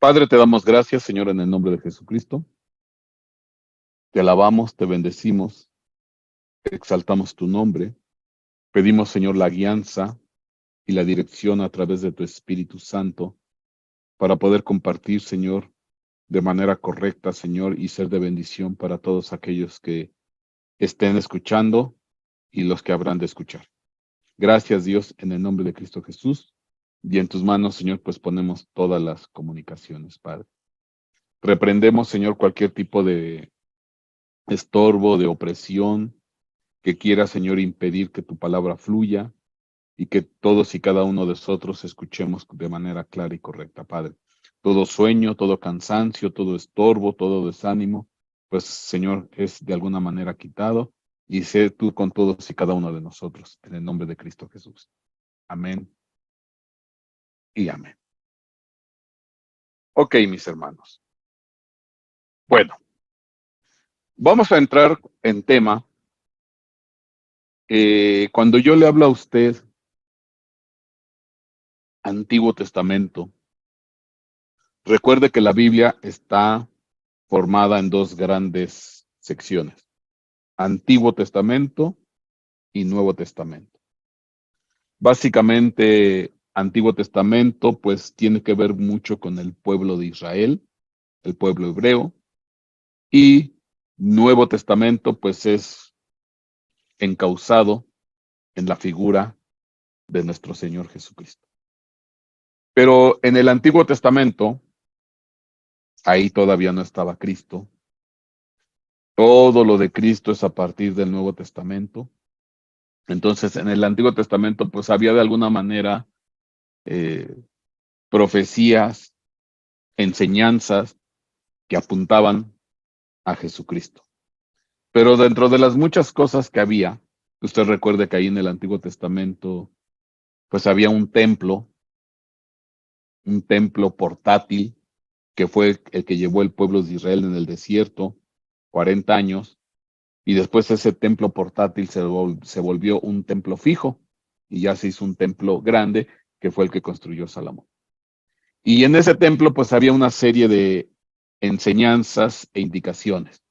Padre, te damos gracias, Señor, en el nombre de Jesucristo. Te alabamos, te bendecimos, exaltamos tu nombre. Pedimos, Señor, la guianza y la dirección a través de tu Espíritu Santo para poder compartir, Señor, de manera correcta, Señor, y ser de bendición para todos aquellos que estén escuchando y los que habrán de escuchar. Gracias, Dios, en el nombre de Cristo Jesús. Y en tus manos, Señor, pues ponemos todas las comunicaciones, Padre. Reprendemos, Señor, cualquier tipo de estorbo, de opresión, que quiera, Señor, impedir que tu palabra fluya y que todos y cada uno de nosotros escuchemos de manera clara y correcta, Padre. Todo sueño, todo cansancio, todo estorbo, todo desánimo, pues, Señor, es de alguna manera quitado y sé tú con todos y cada uno de nosotros, en el nombre de Cristo Jesús. Amén y amén. Ok, mis hermanos. Bueno, vamos a entrar en tema. Cuando yo le hablo a usted Antiguo Testamento, recuerde que la Biblia está formada en dos grandes secciones, Antiguo Testamento y Nuevo Testamento. Básicamente, Antiguo Testamento pues tiene que ver mucho con el pueblo de Israel, el pueblo hebreo, y Nuevo Testamento pues es encauzado en la figura de nuestro Señor Jesucristo. Pero en el Antiguo Testamento, ahí todavía no estaba Cristo. Todo lo de Cristo es a partir del Nuevo Testamento. Entonces, en el Antiguo Testamento, pues había de alguna manera eh, profecías, enseñanzas que apuntaban a Jesucristo. Pero dentro de las muchas cosas que había, usted recuerde que ahí en el Antiguo Testamento, pues había un templo portátil, que fue el que llevó el pueblo de Israel en el desierto 40 años, y después ese templo portátil se volvió un templo fijo, y ya se hizo un templo grande, que fue el que construyó Salomón. Y en ese templo pues había una serie de enseñanzas e indicaciones.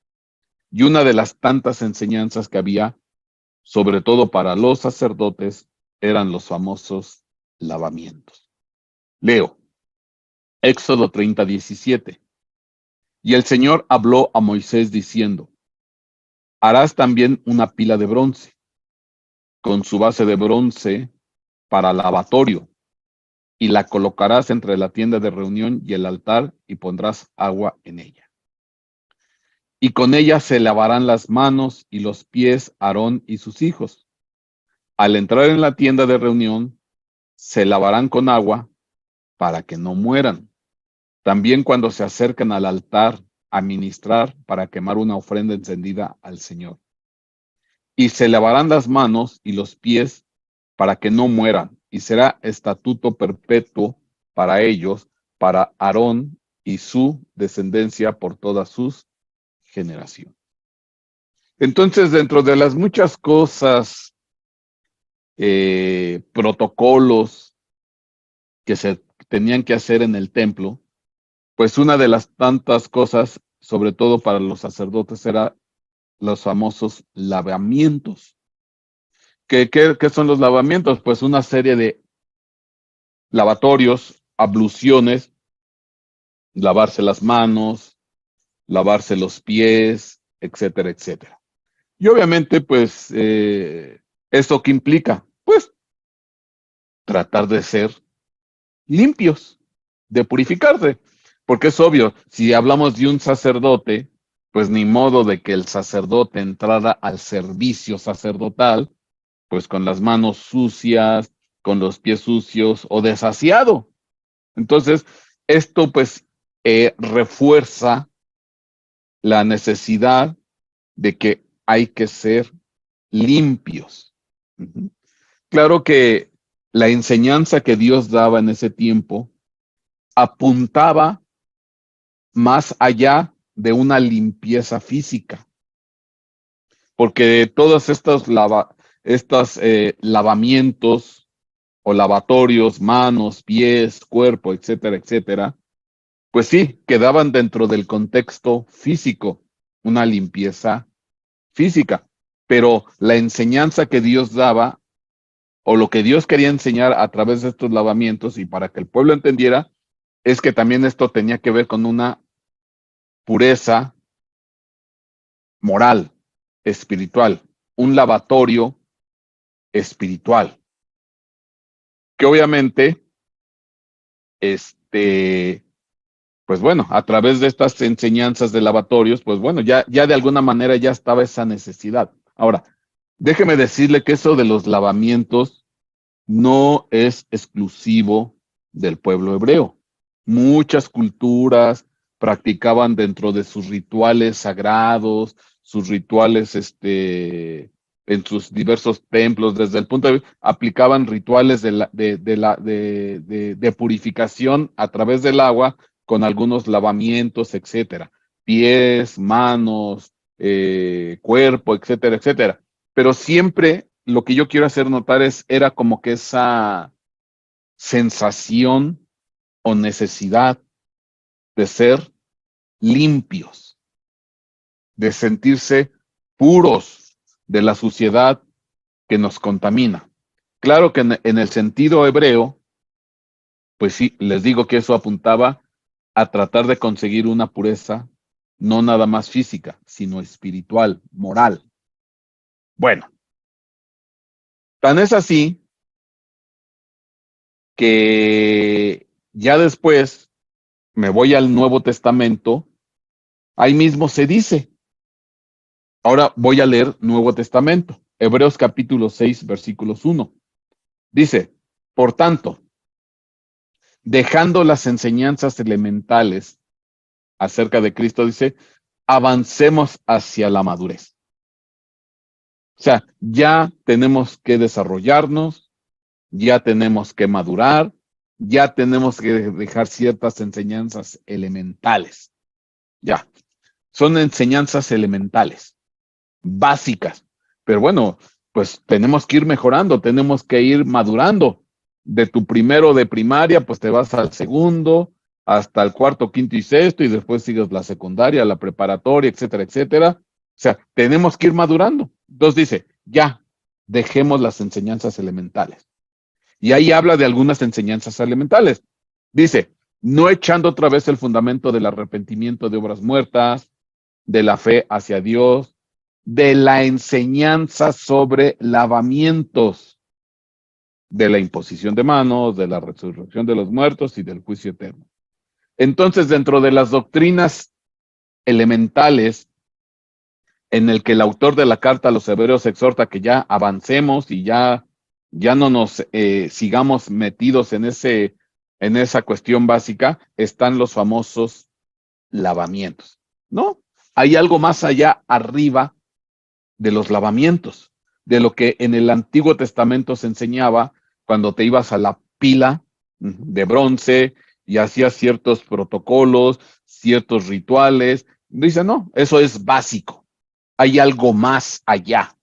Y una de las tantas enseñanzas que había, sobre todo para los sacerdotes, eran los famosos lavamientos. Leo, Éxodo 30:17. Y el Señor habló a Moisés diciendo, harás también una pila de bronce, con su base de bronce para lavatorio, y la colocarás entre la tienda de reunión y el altar, y pondrás agua en ella. Y con ella se lavarán las manos y los pies Aarón y sus hijos. Al entrar en la tienda de reunión, se lavarán con agua para que no mueran. También cuando se acercan al altar a ministrar para quemar una ofrenda encendida al Señor. Y se lavarán las manos y los pies para que no mueran, y será estatuto perpetuo para ellos, para Aarón y su descendencia por todas sus generaciones. Entonces, dentro de las muchas cosas, protocolos que se tenían que hacer en el templo, pues una de las tantas cosas, sobre todo para los sacerdotes, era los famosos lavamientos. ¿Qué son los lavamientos? Pues una serie de lavatorios, abluciones, lavarse las manos, lavarse los pies, etcétera, etcétera. Y obviamente, pues, ¿eso qué implica? Pues tratar de ser limpios, de purificarse. Porque es obvio, si hablamos de un sacerdote, pues ni modo de que el sacerdote entrara al servicio sacerdotal, pues con las manos sucias, con los pies sucios o desasiado. Entonces, esto pues refuerza la necesidad de que hay que ser limpios. Ujú. Claro que la enseñanza que Dios daba en ese tiempo apuntaba más allá de una limpieza física, porque todos estos lavamientos o lavatorios, manos, pies, cuerpo, etcétera, etcétera, pues sí, quedaban dentro del contexto físico, una limpieza física, pero la enseñanza que Dios daba o lo que Dios quería enseñar a través de estos lavamientos y para que el pueblo entendiera, es que también esto tenía que ver con una pureza moral, espiritual, un lavatorio espiritual, que obviamente, pues bueno, a través de estas enseñanzas de lavatorios, pues bueno, ya de alguna manera ya estaba esa necesidad. Ahora, déjeme decirle que eso de los lavamientos no es exclusivo del pueblo hebreo. Muchas culturas practicaban dentro de sus rituales sagrados, sus rituales, en sus diversos templos, desde el punto de vista, aplicaban rituales de purificación a través del agua con algunos lavamientos, etcétera. Pies, manos, cuerpo, etcétera, etcétera. Pero siempre lo que yo quiero hacer notar era como que esa sensación o necesidad de ser limpios, de sentirse puros de la suciedad que nos contamina. Claro que en el sentido hebreo, pues sí, les digo que eso apuntaba a tratar de conseguir una pureza no nada más física, sino espiritual, moral. Bueno, tan es así que ya después me voy al Nuevo Testamento, ahí mismo se dice. Ahora voy a leer Nuevo Testamento, Hebreos capítulo 6, versículos 1. Dice, por tanto, dejando las enseñanzas elementales acerca de Cristo, dice, avancemos hacia la madurez. O sea, ya tenemos que desarrollarnos, ya tenemos que madurar, ya tenemos que dejar ciertas enseñanzas elementales. Ya, son enseñanzas elementales, básicas. Pero bueno, pues tenemos que ir mejorando, tenemos que ir madurando. De tu primero de primaria, pues te vas al segundo, hasta el cuarto, quinto y sexto, y después sigues la secundaria, la preparatoria, etcétera, etcétera. O sea, tenemos que ir madurando. Entonces dice, ya, dejemos las enseñanzas elementales. Y ahí habla de algunas enseñanzas elementales. Dice, no echando otra vez el fundamento del arrepentimiento de obras muertas, de la fe hacia Dios, de la enseñanza sobre lavamientos, de la imposición de manos, de la resurrección de los muertos y del juicio eterno. Entonces, dentro de las doctrinas elementales en el que el autor de la carta a los hebreos exhorta que ya avancemos y ya no nos sigamos metidos en esa cuestión básica, están los famosos lavamientos, ¿no? Hay algo más allá arriba de los lavamientos, de lo que en el Antiguo Testamento se enseñaba cuando te ibas a la pila de bronce y hacías ciertos protocolos, ciertos rituales. Dice, no, eso es básico. Hay algo más allá.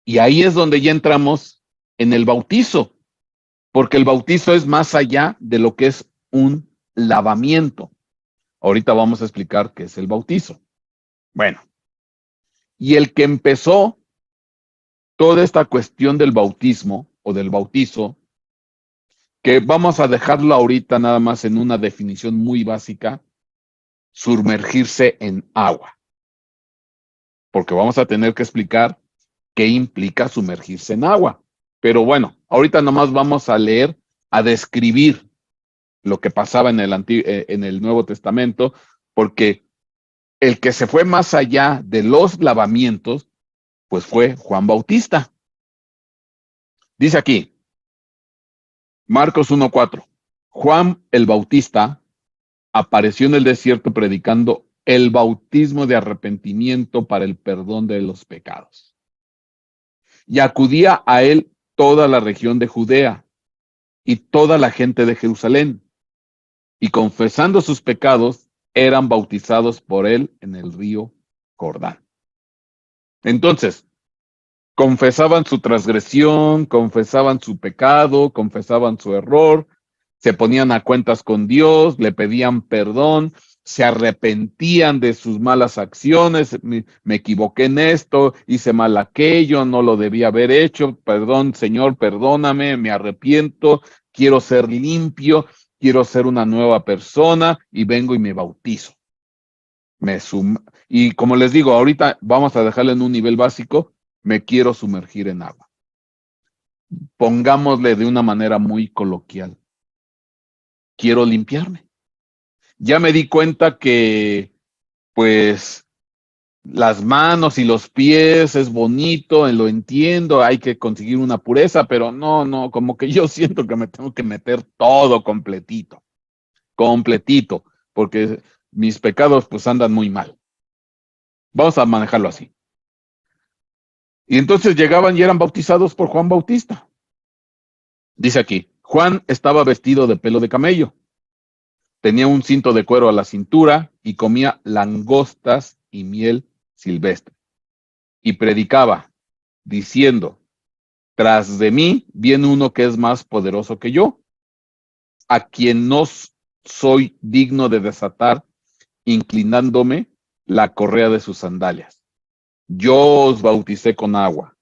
Y ahí es donde ya entramos en el bautizo, porque el bautizo es más allá de lo que es un lavamiento. Ahorita vamos a explicar qué es el bautizo. Bueno, y el que empezó toda esta cuestión del bautismo o del bautizo, que vamos a dejarlo ahorita nada más en una definición muy básica, sumergirse en agua, porque vamos a tener que explicar qué implica sumergirse en agua. Pero bueno, ahorita nomás vamos a leer, a describir lo que pasaba en el Nuevo Testamento, porque el que se fue más allá de los lavamientos, pues fue Juan Bautista. Dice aquí, Marcos 1:4, Juan el Bautista apareció en el desierto predicando el bautismo de arrepentimiento para el perdón de los pecados. Y acudía a él toda la región de Judea y toda la gente de Jerusalén, y confesando sus pecados, eran bautizados por él en el río Jordán. Entonces, confesaban su transgresión, confesaban su pecado, confesaban su error, se ponían a cuentas con Dios, le pedían perdón, se arrepentían de sus malas acciones, me equivoqué en esto, hice mal aquello, no lo debía haber hecho, perdón, Señor, perdóname, me arrepiento, quiero ser limpio, quiero ser una nueva persona y vengo y me bautizo. Y como les digo, ahorita vamos a dejarlo en un nivel básico, me quiero sumergir en agua. Pongámosle de una manera muy coloquial. Quiero limpiarme. Ya me di cuenta que, pues, las manos y los pies es bonito, lo entiendo, hay que conseguir una pureza, pero no, como que yo siento que me tengo que meter todo completito, porque mis pecados pues andan muy mal. Vamos a manejarlo así. Y entonces llegaban y eran bautizados por Juan Bautista. Dice aquí, Juan estaba vestido de pelo de camello, tenía un cinto de cuero a la cintura y comía langostas y miel silvestre. Y predicaba, diciendo, tras de mí viene uno que es más poderoso que yo, a quien no soy digno de desatar, inclinándome la correa de sus sandalias. Yo os bauticé con agua,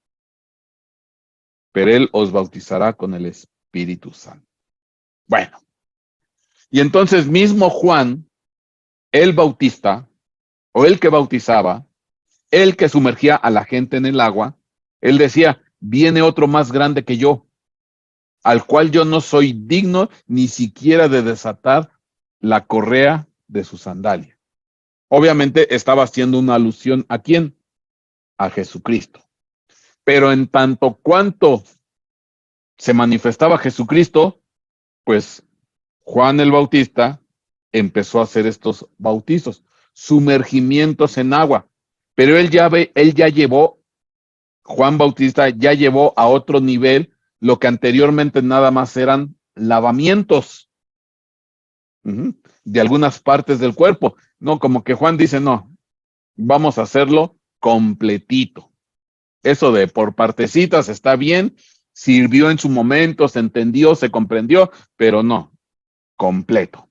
pero él os bautizará con el Espíritu Santo. Bueno, y entonces mismo Juan, el Bautista, o el que bautizaba, el que sumergía a la gente en el agua, él decía, viene otro más grande que yo, al cual yo no soy digno ni siquiera de desatar la correa de su sandalia. Obviamente estaba haciendo una alusión ¿a quién? A Jesucristo. Pero en tanto cuanto se manifestaba Jesucristo, pues Juan el Bautista empezó a hacer estos bautizos, sumergimientos en agua. Pero él ya llevó, Juan Bautista ya llevó a otro nivel lo que anteriormente nada más eran lavamientos de algunas partes del cuerpo. No, como que Juan dice, no, vamos a hacerlo completito. Eso de por partecitas está bien, sirvió en su momento, se entendió, se comprendió, pero no, completo.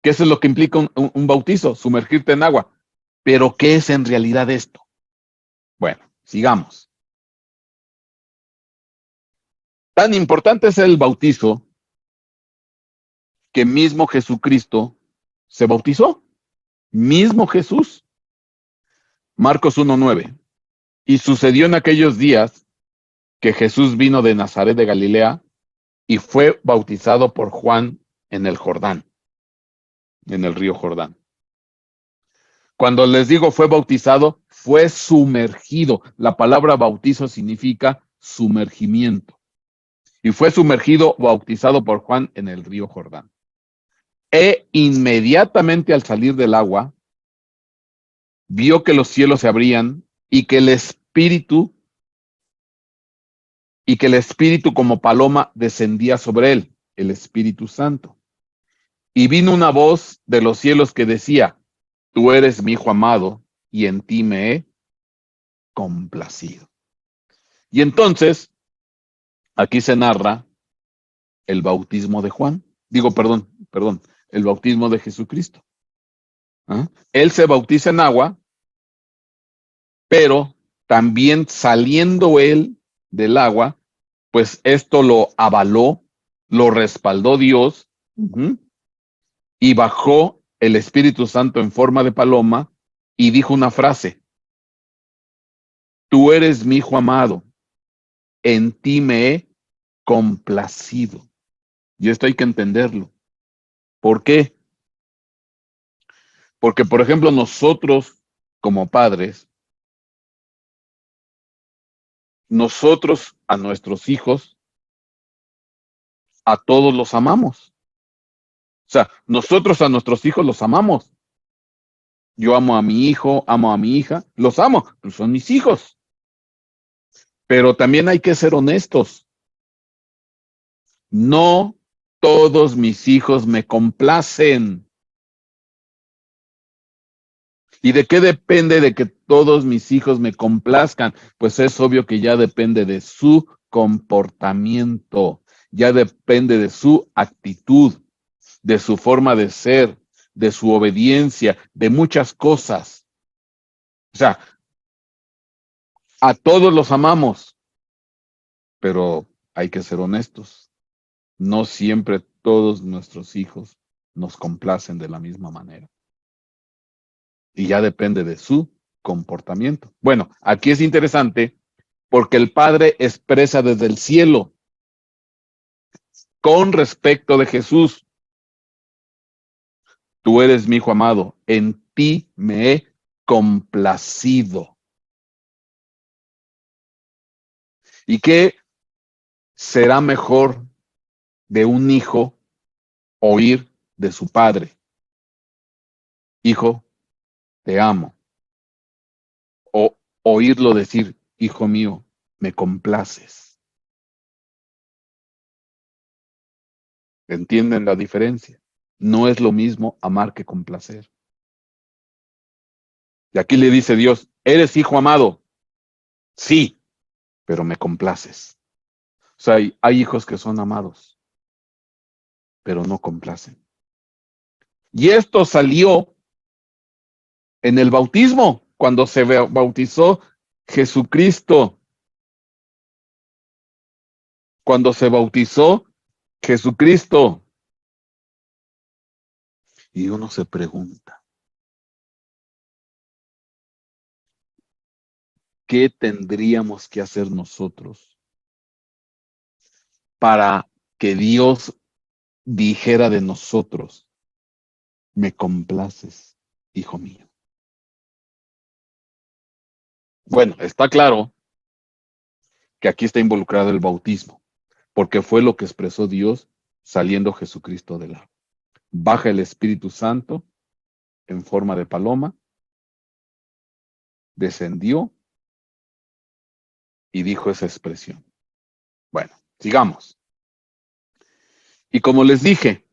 ¿Qué es lo que implica un bautizo? Sumergirte en agua. Pero ¿qué es en realidad esto? Bueno, sigamos. Tan importante es el bautizo que mismo Jesucristo se bautizó. Mismo Jesús. Marcos 1:9. Y sucedió en aquellos días que Jesús vino de Nazaret de Galilea y fue bautizado por Juan en el Jordán, en el río Jordán. Cuando les digo fue bautizado, fue sumergido. La palabra bautizo significa sumergimiento. Y fue sumergido, bautizado por Juan en el río Jordán. E inmediatamente al salir del agua, vio que los cielos se abrían y que el Espíritu como paloma descendía sobre él, el Espíritu Santo. Y vino una voz de los cielos que decía, tú eres mi hijo amado y en ti me he complacido. Y entonces, aquí se narra el bautismo de Juan. Digo, perdón, el bautismo de Jesucristo. ¿Ah? Él se bautiza en agua, pero también saliendo él del agua, pues esto lo avaló, lo respaldó Dios, y bajó el Espíritu Santo en forma de paloma y dijo una frase, tú eres mi hijo amado, en ti me he complacido. Y esto hay que entenderlo. ¿Por qué? Porque, por ejemplo, nosotros como padres, nosotros a nuestros hijos, a todos los amamos. O sea, nosotros a nuestros hijos los amamos. Yo amo a mi hijo, amo a mi hija, los amo, pues son mis hijos. Pero también hay que ser honestos. No todos mis hijos me complacen. ¿Y de qué depende de que todos mis hijos me complazcan? Pues es obvio que ya depende de su comportamiento. ya depende de su actitud, de su forma de ser, de su obediencia, de muchas cosas. O sea, a todos los amamos, pero hay que ser honestos. No siempre todos nuestros hijos nos complacen de la misma manera. Y ya depende de su comportamiento. Bueno, aquí es interesante porque el Padre expresa desde el cielo con respecto de Jesús: tú eres mi hijo amado, en ti me he complacido. ¿Y qué será mejor de un hijo oír de su padre: hijo, te amo? O oírlo decir: hijo mío, me complaces. ¿Entienden la diferencia? No es lo mismo amar que complacer. Y aquí le dice Dios: eres hijo amado, sí, pero me complaces. O sea, hay hijos que son amados, pero no complacen. Y esto salió en el bautismo, cuando se bautizó Jesucristo. Cuando se bautizó Jesucristo. Y uno se pregunta, ¿qué tendríamos que hacer nosotros para que Dios dijera de nosotros: me complaces, hijo mío? Bueno, está claro que aquí está involucrado el bautismo, porque fue lo que expresó Dios saliendo Jesucristo del agua. Baja el Espíritu Santo en forma de paloma, descendió y dijo esa expresión. Bueno, sigamos. Y como les dije,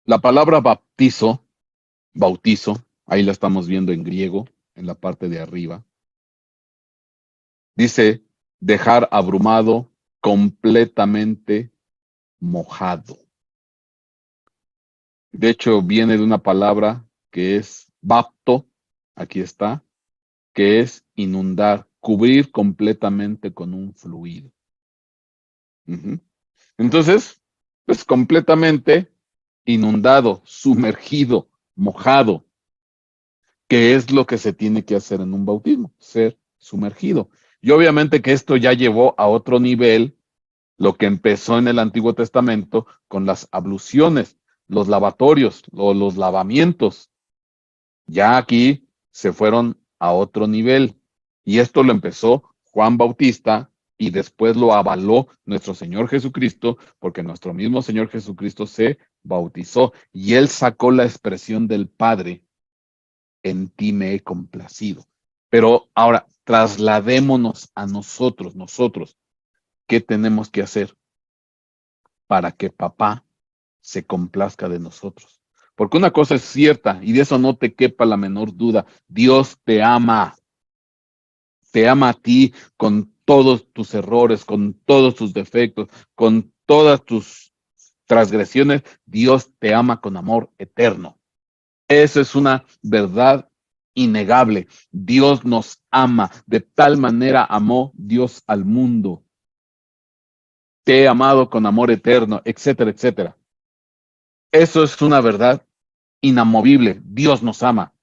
la palabra bautizo, ahí la estamos viendo en griego, en la parte de arriba, dice dejar abrumado, completamente mojado. De hecho, viene de una palabra que es bapto, aquí está, que es inundar, cubrir completamente con un fluido. Ujú. Entonces, pues completamente inundado, sumergido, mojado, que es lo que se tiene que hacer en un bautismo: ser sumergido. Y obviamente que esto ya llevó a otro nivel lo que empezó en el Antiguo Testamento con las abluciones, los lavatorios, los lavamientos. Ya aquí se fueron a otro nivel. Y esto lo empezó Juan Bautista y después lo avaló nuestro Señor Jesucristo, porque nuestro mismo Señor Jesucristo se bautizó y él sacó la expresión del Padre: en ti me he complacido. Pero ahora trasladémonos a nosotros, ¿qué tenemos que hacer para que papá se complazca de nosotros? Porque una cosa es cierta, y de eso no te quepa la menor duda: Dios te ama a ti con todos tus errores, con todos tus defectos, con todas tus transgresiones. Dios te ama con amor eterno. Eso es una verdad innegable. Dios nos ama, de tal manera amó Dios al mundo. Te he amado con amor eterno, etcétera, etcétera. Eso es una verdad inamovible. Dios nos ama.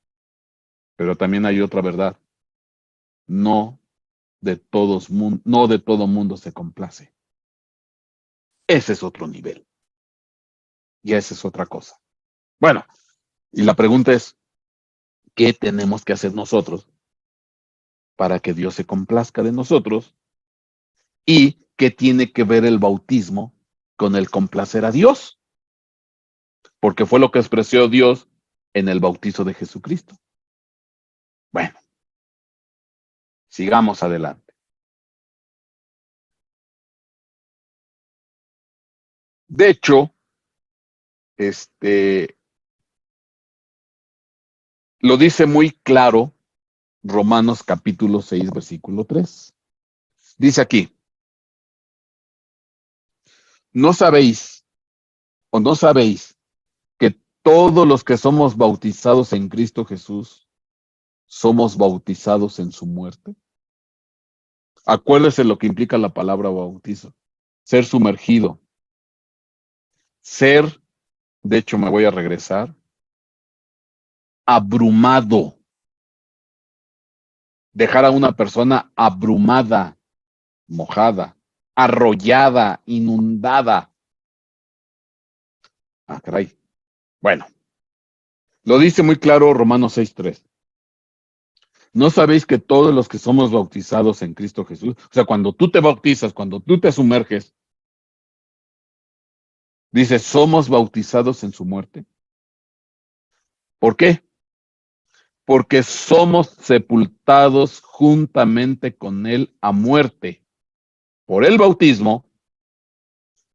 Pero también hay otra verdad: no no de todo mundo se complace. Ese es otro nivel. Y esa es otra cosa. Bueno, y la pregunta es: ¿qué tenemos que hacer nosotros para que Dios se complazca de nosotros? ¿Y qué tiene que ver el bautismo con el complacer a Dios? Porque fue lo que expresó Dios en el bautizo de Jesucristo. Bueno, sigamos adelante. De hecho, lo dice muy claro Romanos capítulo 6, versículo 3. Dice aquí: ¿No sabéis o no sabéis que todos los que somos bautizados en Cristo Jesús somos bautizados en su muerte? Acuérdese lo que implica la palabra bautizo. Ser sumergido. Ser, de hecho me voy a regresar, abrumado. Dejar a una persona abrumada, mojada, arrollada, inundada. Ah, caray. Bueno, lo dice muy claro Romanos 6:3. ¿No sabéis que todos los que somos bautizados en Cristo Jesús, o sea, cuando tú te bautizas, cuando tú te sumerges, dice, somos bautizados en su muerte? ¿Por qué? Porque somos sepultados juntamente con él a muerte por el bautismo,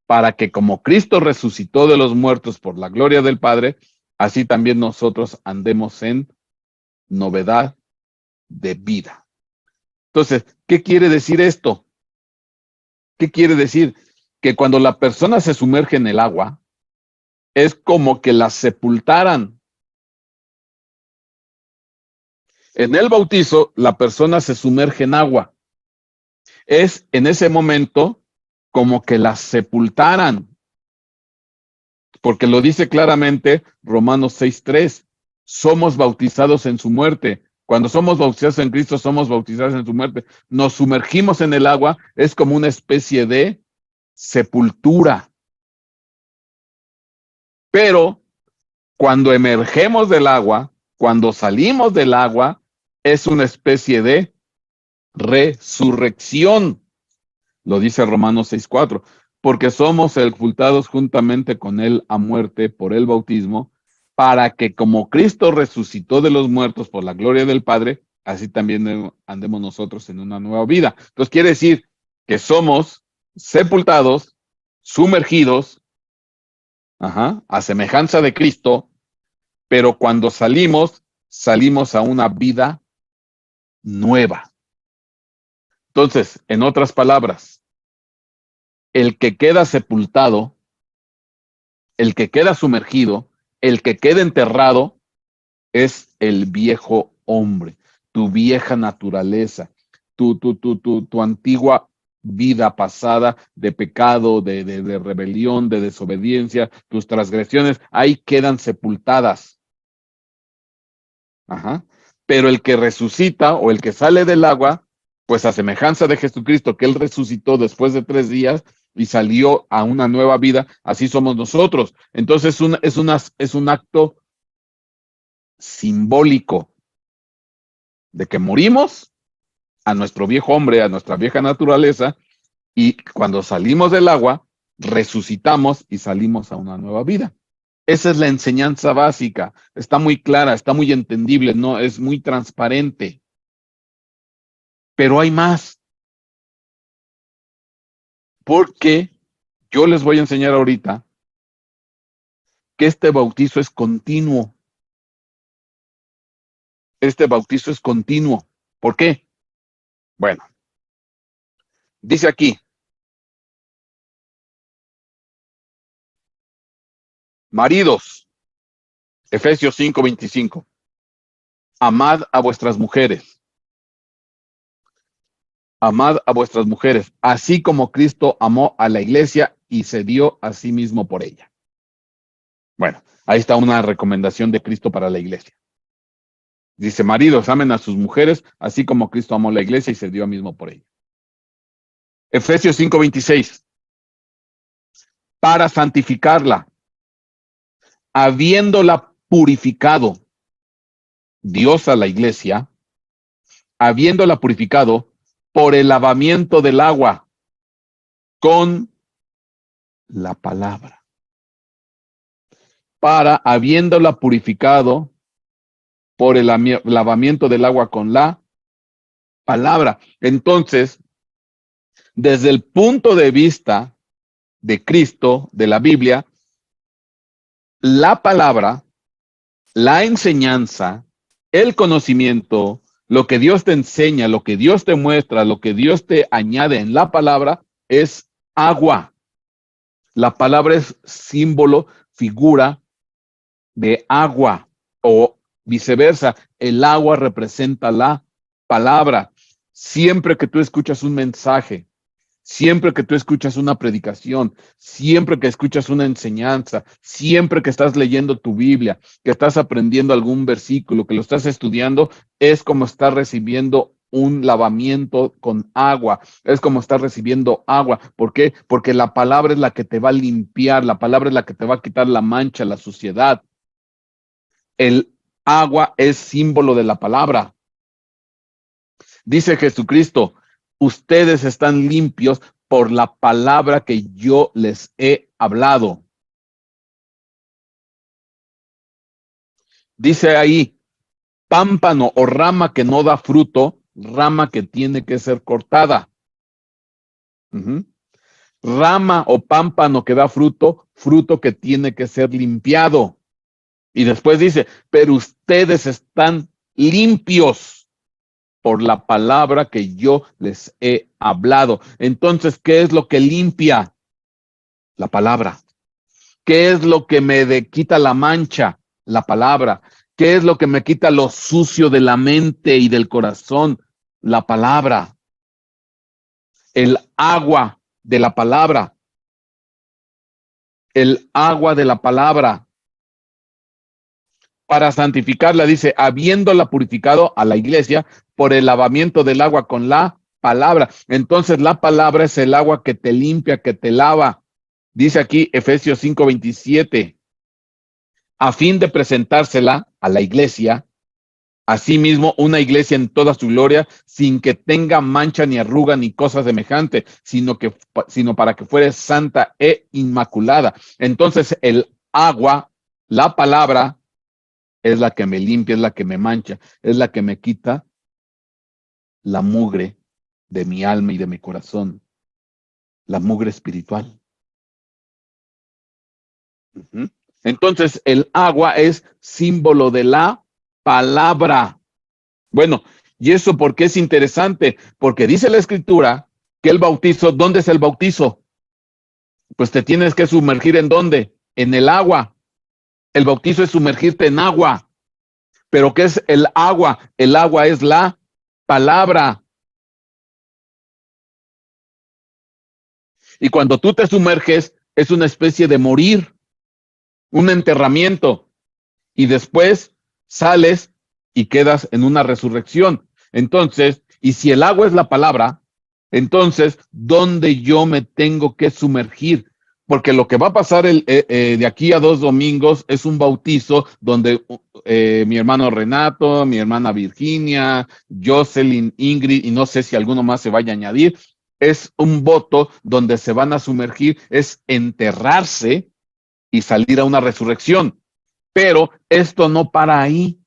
para que como Cristo resucitó de los muertos por la gloria del Padre, así también nosotros andemos en novedad de vida. Entonces, ¿qué quiere decir esto? ¿Qué quiere decir? Que cuando la persona se sumerge en el agua, es como que la sepultaran. En el bautizo, la persona se sumerge en agua. Es en ese momento como que la sepultaran, porque lo dice claramente Romanos 6:3. Somos bautizados en su muerte. Cuando somos bautizados en Cristo, somos bautizados en su muerte. Nos sumergimos en el agua, es como una especie de sepultura. Pero cuando emergemos del agua, cuando salimos del agua, es una especie de resurrección. Lo dice Romanos 6:4, porque somos sepultados juntamente con él a muerte por el bautismo, para que como Cristo resucitó de los muertos por la gloria del Padre, así también andemos nosotros en una nueva vida. Entonces quiere decir que somos sepultados, sumergidos, a semejanza de Cristo, pero cuando salimos, salimos a una vida nueva. Entonces, en otras palabras, el que queda sepultado, el que queda sumergido, el que queda enterrado, es el viejo hombre, tu vieja naturaleza, tu antigua vida pasada de pecado, de rebelión, de desobediencia, tus transgresiones, ahí quedan sepultadas. Pero el que resucita o el que sale del agua, pues a semejanza de Jesucristo, que él resucitó después de 3 días y salió a una nueva vida, así somos nosotros. Entonces es un acto simbólico de que morimos a nuestro viejo hombre, a nuestra vieja naturaleza, y cuando salimos del agua, resucitamos y salimos a una nueva vida. Esa es la enseñanza básica. Está muy clara, está muy entendible, no es muy transparente. Pero hay más, porque yo les voy a enseñar ahorita que este bautizo es continuo. Este bautizo es continuo. ¿Por qué? Bueno, dice aquí, maridos, Efesios 5:25, amad a vuestras mujeres, así como Cristo amó a la iglesia y se dio a sí mismo por ella. Bueno, ahí está una recomendación de Cristo para la iglesia. Dice, maridos, amen a sus mujeres, así como Cristo amó a la iglesia y se dio a mismo por ella. Efesios 5:26, para santificarla, habiéndola purificado, Dios a la iglesia, habiéndola purificado por el lavamiento del agua con la palabra. Habiéndola purificado por el lavamiento del agua con la palabra. Entonces, desde el punto de vista de Cristo, de la Biblia, la palabra, la enseñanza, el conocimiento, lo que Dios te enseña, lo que Dios te muestra, lo que Dios te añade en la palabra, es agua. La palabra es símbolo, figura de agua o viceversa. El agua representa la palabra. Siempre que tú escuchas un mensaje, siempre que tú escuchas una predicación, siempre que escuchas una enseñanza, siempre que estás leyendo tu Biblia, que estás aprendiendo algún versículo, que lo estás estudiando, es como estar recibiendo un lavamiento con agua, es como estar recibiendo agua. ¿Por qué? Porque la palabra es la que te va a limpiar, la palabra es la que te va a quitar la mancha, la suciedad. El agua es símbolo de la palabra. Dice Jesucristo, ustedes están limpios por la palabra que yo les he hablado. Dice ahí, pámpano o rama que no da fruto, rama que tiene que ser cortada. Rama o pámpano que da fruto, fruto que tiene que ser limpiado. Y después dice, pero ustedes están limpios por la palabra que yo les he hablado. Entonces, ¿qué es lo que limpia? La palabra. ¿Qué es lo que me quita la mancha? La palabra. ¿Qué es lo que me quita lo sucio de la mente y del corazón? La palabra. El agua de la palabra. El agua de la palabra. Para santificarla, dice, habiéndola purificado a la iglesia por el lavamiento del agua con la palabra. Entonces la palabra es el agua que te limpia, que te lava. Dice aquí Efesios 5:27, a fin de presentársela a la iglesia, asimismo una iglesia en toda su gloria, sin que tenga mancha ni arruga ni cosa semejante, sino para que fuere santa e inmaculada. Entonces el agua, la palabra, es la que me limpia, es la que me mancha, es la que me quita la mugre de mi alma y de mi corazón, la mugre espiritual. Entonces, el agua es símbolo de la palabra. Bueno, ¿y eso por qué es interesante? Porque dice la Escritura que el bautizo, ¿dónde es el bautizo? Pues te tienes que sumergir ¿en dónde? En el agua. El bautizo es sumergirte en agua. ¿Pero qué es el agua? El agua es la palabra. Y cuando tú te sumerges, es una especie de morir, un enterramiento. Y después sales y quedas en una resurrección. Entonces, y si el agua es la palabra, entonces, ¿dónde yo me tengo que sumergir? Porque lo que va a pasar de aquí a 2 domingos es un bautizo donde mi hermano Renato, mi hermana Virginia, Jocelyn, Ingrid, y no sé si alguno más se vaya a añadir, es un voto donde se van a sumergir, es enterrarse y salir a una resurrección. Pero esto no para ahí.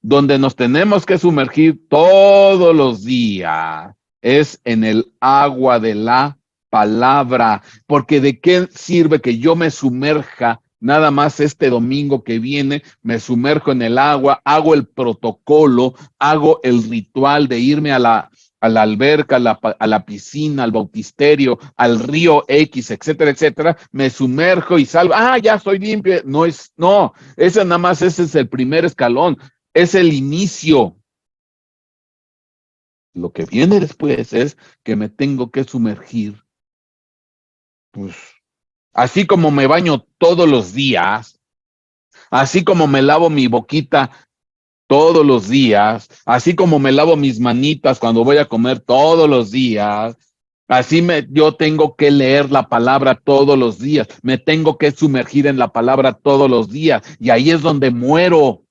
Donde nos tenemos que sumergir todos los días es en el agua de la palabra. Porque ¿de qué sirve que yo me sumerja nada más este domingo que viene? Me sumerjo en el agua, hago el protocolo, hago el ritual de irme a la alberca, a la piscina, al bautisterio, al río X, etcétera, etcétera. Me sumerjo y salgo. Ah, ya soy limpio. No, ese nada más, ese es el primer escalón. Es el inicio. Lo que viene después es que me tengo que sumergir. Pues, así como me baño todos los días, así como me lavo mi boquita todos los días, así como me lavo mis manitas cuando voy a comer todos los días, yo tengo que leer la palabra todos los días, me tengo que sumergir en la palabra todos los días, y ahí es donde muero,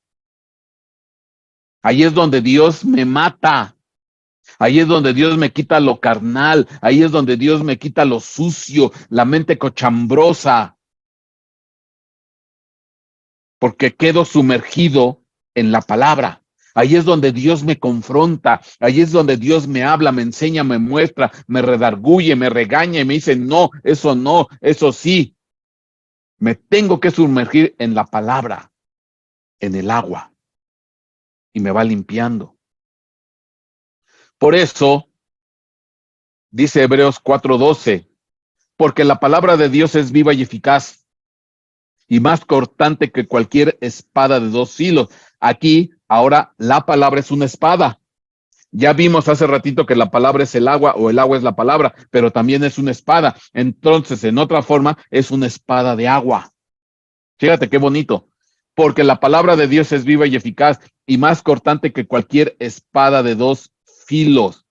ahí es donde Dios me mata. Ahí es donde Dios me quita lo carnal, ahí es donde Dios me quita lo sucio, la mente cochambrosa, porque quedo sumergido en la palabra. Ahí es donde Dios me confronta, ahí es donde Dios me habla, me enseña, me muestra, me redarguye, me regaña y me dice, no, eso sí. Me tengo que sumergir en la palabra, en el agua, y me va limpiando. Por eso, dice Hebreos 4:12, porque la palabra de Dios es viva y eficaz y más cortante que cualquier espada de dos filos. Aquí, ahora, la palabra es una espada. Ya vimos hace ratito que la palabra es el agua o el agua es la palabra, pero también es una espada. Entonces, en otra forma, es una espada de agua. Fíjate qué bonito. Porque la palabra de Dios es viva y eficaz y más cortante que cualquier espada de dos filos.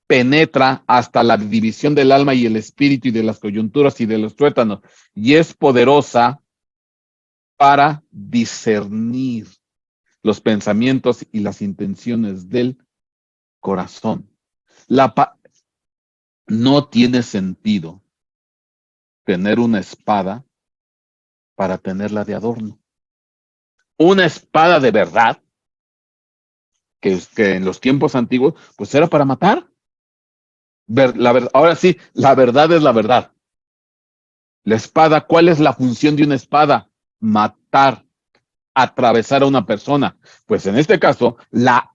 Penetra hasta la división del alma y el espíritu y de las coyunturas y de los tuétanos. Y es poderosa para discernir los pensamientos y las intenciones del corazón. No tiene sentido tener una espada para tenerla de adorno. Una espada de verdad, que en los tiempos antiguos, pues era para matar. Ahora sí, la verdad es la verdad. La espada, ¿cuál es la función de una espada? Matar, atravesar a una persona. Pues en este caso, la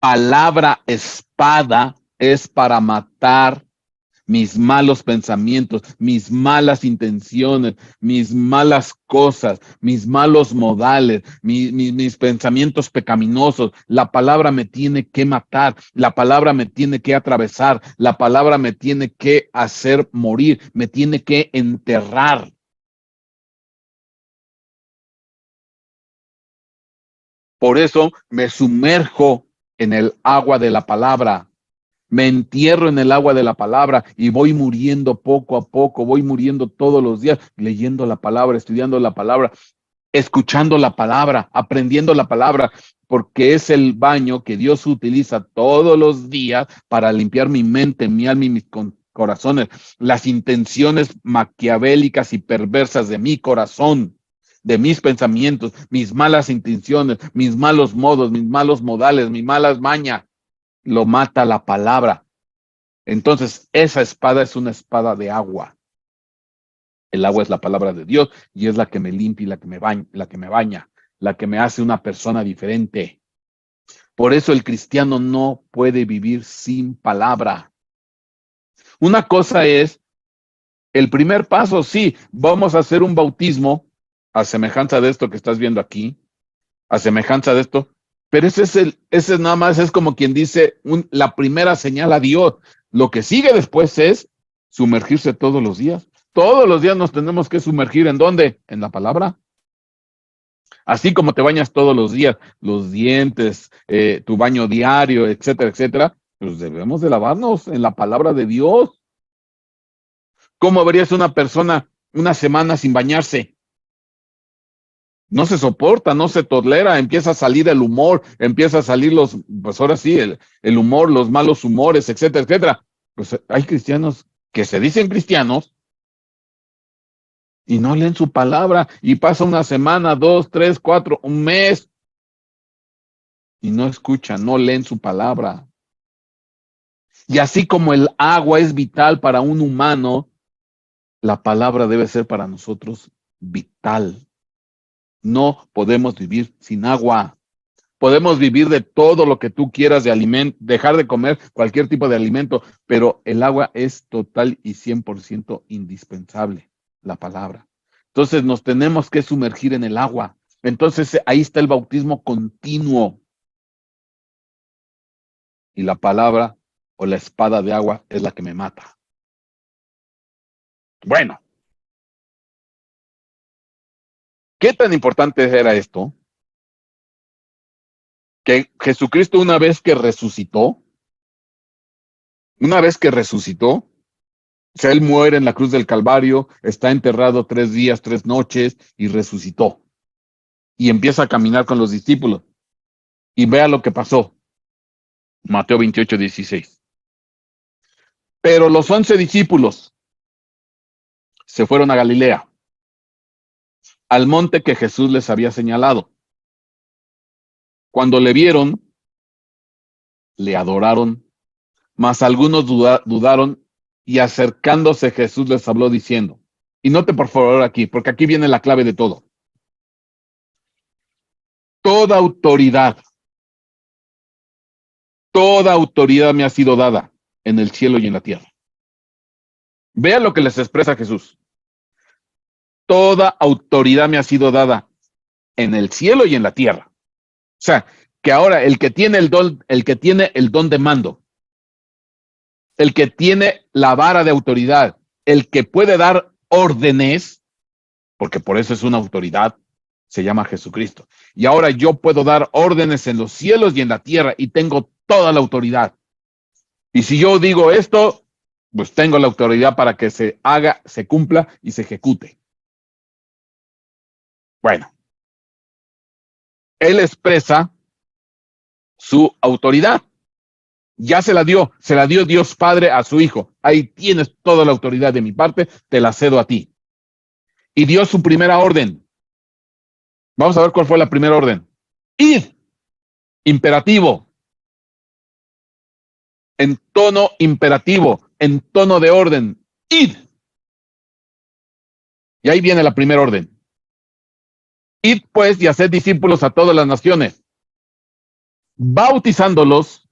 palabra espada es para matar mis malos pensamientos, mis malas intenciones, mis malas cosas, mis malos modales, mis pensamientos pecaminosos. La palabra me tiene que matar, la palabra me tiene que atravesar, la palabra me tiene que hacer morir, me tiene que enterrar. Por eso me sumerjo en el agua de la palabra. Me entierro en el agua de la palabra y voy muriendo poco a poco, voy muriendo todos los días, leyendo la palabra, estudiando la palabra, escuchando la palabra, aprendiendo la palabra, porque es el baño que Dios utiliza todos los días para limpiar mi mente, mi alma y mis corazones, las intenciones maquiavélicas y perversas de mi corazón, de mis pensamientos, mis malas intenciones, mis malos modos, mis malos modales, mis malas mañas. Lo mata la palabra. Entonces, esa espada es una espada de agua. El agua es la palabra de Dios y es la que me limpia y la que me baña, la que me hace una persona diferente. Por eso el cristiano no puede vivir sin palabra. Una cosa es, el primer paso, sí, vamos a hacer un bautismo a semejanza de esto que estás viendo aquí, a semejanza de esto, pero ese nada más es como quien dice la primera señal a Dios. Lo que sigue después es sumergirse todos los días. Todos los días nos tenemos que sumergir ¿en dónde? En la palabra. Así como te bañas todos los días, los dientes, tu baño diario, etcétera, etcétera, pues debemos de lavarnos en la palabra de Dios. ¿Cómo verías una persona una semana sin bañarse? No se soporta, no se tolera, empieza a salir el humor, empieza a salir pues ahora sí, el humor, los malos humores, etcétera, etcétera. Pues hay cristianos que se dicen cristianos y no leen su palabra y pasa una semana, 2, 3, 4, un mes y no escuchan, no leen su palabra. Y así como el agua es vital para un humano, la palabra debe ser para nosotros vital. No podemos vivir sin agua. Podemos vivir de todo lo que tú quieras de alimento, dejar de comer cualquier tipo de alimento, pero el agua es total y 100% indispensable, la palabra. Entonces nos tenemos que sumergir en el agua. Entonces ahí está el bautismo continuo. Y la palabra o la espada de agua es la que me mata. Bueno, ¿qué tan importante era esto? Que Jesucristo una vez que resucitó, o sea, él muere en la cruz del Calvario, está enterrado 3 días, 3 noches y resucitó. Y empieza a caminar con los discípulos. Y vea lo que pasó. Mateo 28:16. Pero los 11 discípulos se fueron a Galilea, al monte que Jesús les había señalado. Cuando le vieron, le adoraron, mas algunos dudaron y acercándose Jesús les habló diciendo, y note por favor aquí, porque aquí viene la clave de todo. Toda autoridad, toda autoridad me ha sido dada en el cielo y en la tierra. Vean lo que les expresa Jesús. Toda autoridad me ha sido dada en el cielo y en la tierra. O sea, que ahora el que tiene el don de mando, el que tiene la vara de autoridad, el que puede dar órdenes, porque por eso es una autoridad, se llama Jesucristo. Y ahora yo puedo dar órdenes en los cielos y en la tierra y tengo toda la autoridad. Y si yo digo esto, pues tengo la autoridad para que se haga, se cumpla y se ejecute. Bueno, él expresa su autoridad. Ya se la dio Dios Padre a su Hijo. Ahí tienes toda la autoridad de mi parte, te la cedo a ti. Y dio su primera orden. Vamos a ver cuál fue la primera orden. Id, imperativo. En tono imperativo, en tono de orden. Id. Y ahí viene la primera orden. Id pues y haced discípulos a todas las naciones, bautizándolos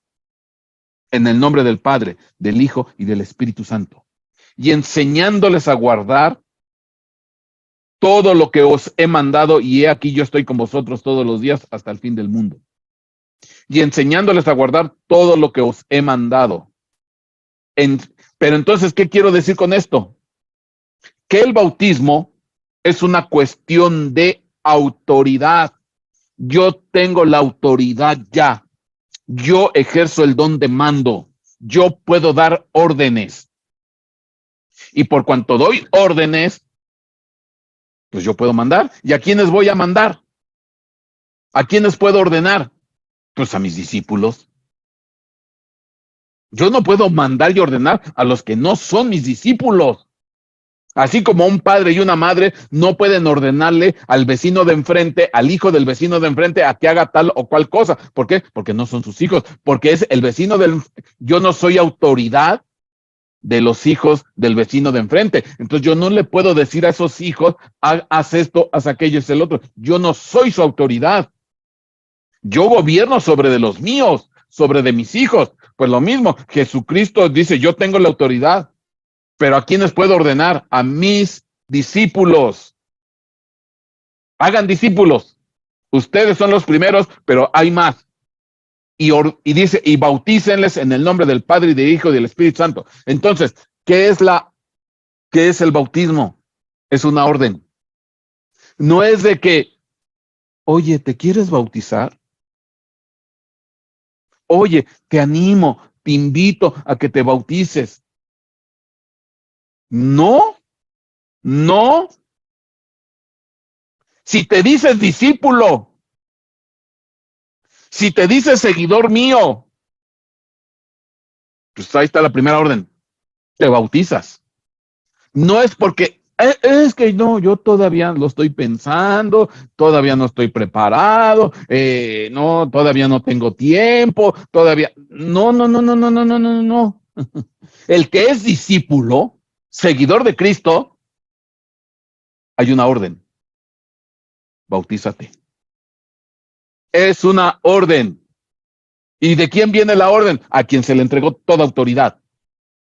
en el nombre del Padre, del Hijo y del Espíritu Santo, y enseñándoles a guardar todo lo que os he mandado, y he aquí yo estoy con vosotros todos los días hasta el fin del mundo. Y enseñándoles a guardar todo lo que os he mandado. Pero entonces, ¿qué quiero decir con esto? Que el bautismo es una cuestión de autoridad. Yo tengo la autoridad ya. Yo ejerzo el don de mando. Yo puedo dar órdenes. Y por cuanto doy órdenes, pues yo puedo mandar. ¿Y a quiénes voy a mandar? ¿A quiénes puedo ordenar? Pues a mis discípulos. Yo no puedo mandar y ordenar a los que no son mis discípulos. Así como un padre y una madre no pueden ordenarle al vecino de enfrente, al hijo del vecino de enfrente, a que haga tal o cual cosa. ¿Por qué? Porque no son sus hijos. Porque es el vecino del... Yo no soy autoridad de los hijos del vecino de enfrente. Entonces yo no le puedo decir a esos hijos, haz esto, haz aquello, es el otro. Yo no soy su autoridad. Yo gobierno sobre de los míos, sobre de mis hijos. Pues lo mismo, Jesucristo dice, yo tengo la autoridad. Pero ¿a quiénes puedo ordenar? A mis discípulos. Hagan discípulos. Ustedes son los primeros, pero hay más. Y dice, y bautícenles en el nombre del Padre y del Hijo y del Espíritu Santo. Entonces, ¿qué es el bautismo? Es una orden. No es de que, oye, ¿te quieres bautizar? Oye, te animo, te invito a que te bautices. No, no. Si te dices discípulo, si te dices seguidor mío, pues ahí está la primera orden. Te bautizas. No es porque, es que no, yo todavía lo estoy pensando, todavía no estoy preparado, no, todavía no tengo tiempo, todavía. No, no, no, no, no, no, no, no, no. El que es discípulo, seguidor de Cristo, hay una orden. Bautízate. Es una orden. ¿Y de quién viene la orden? A quien se le entregó toda autoridad.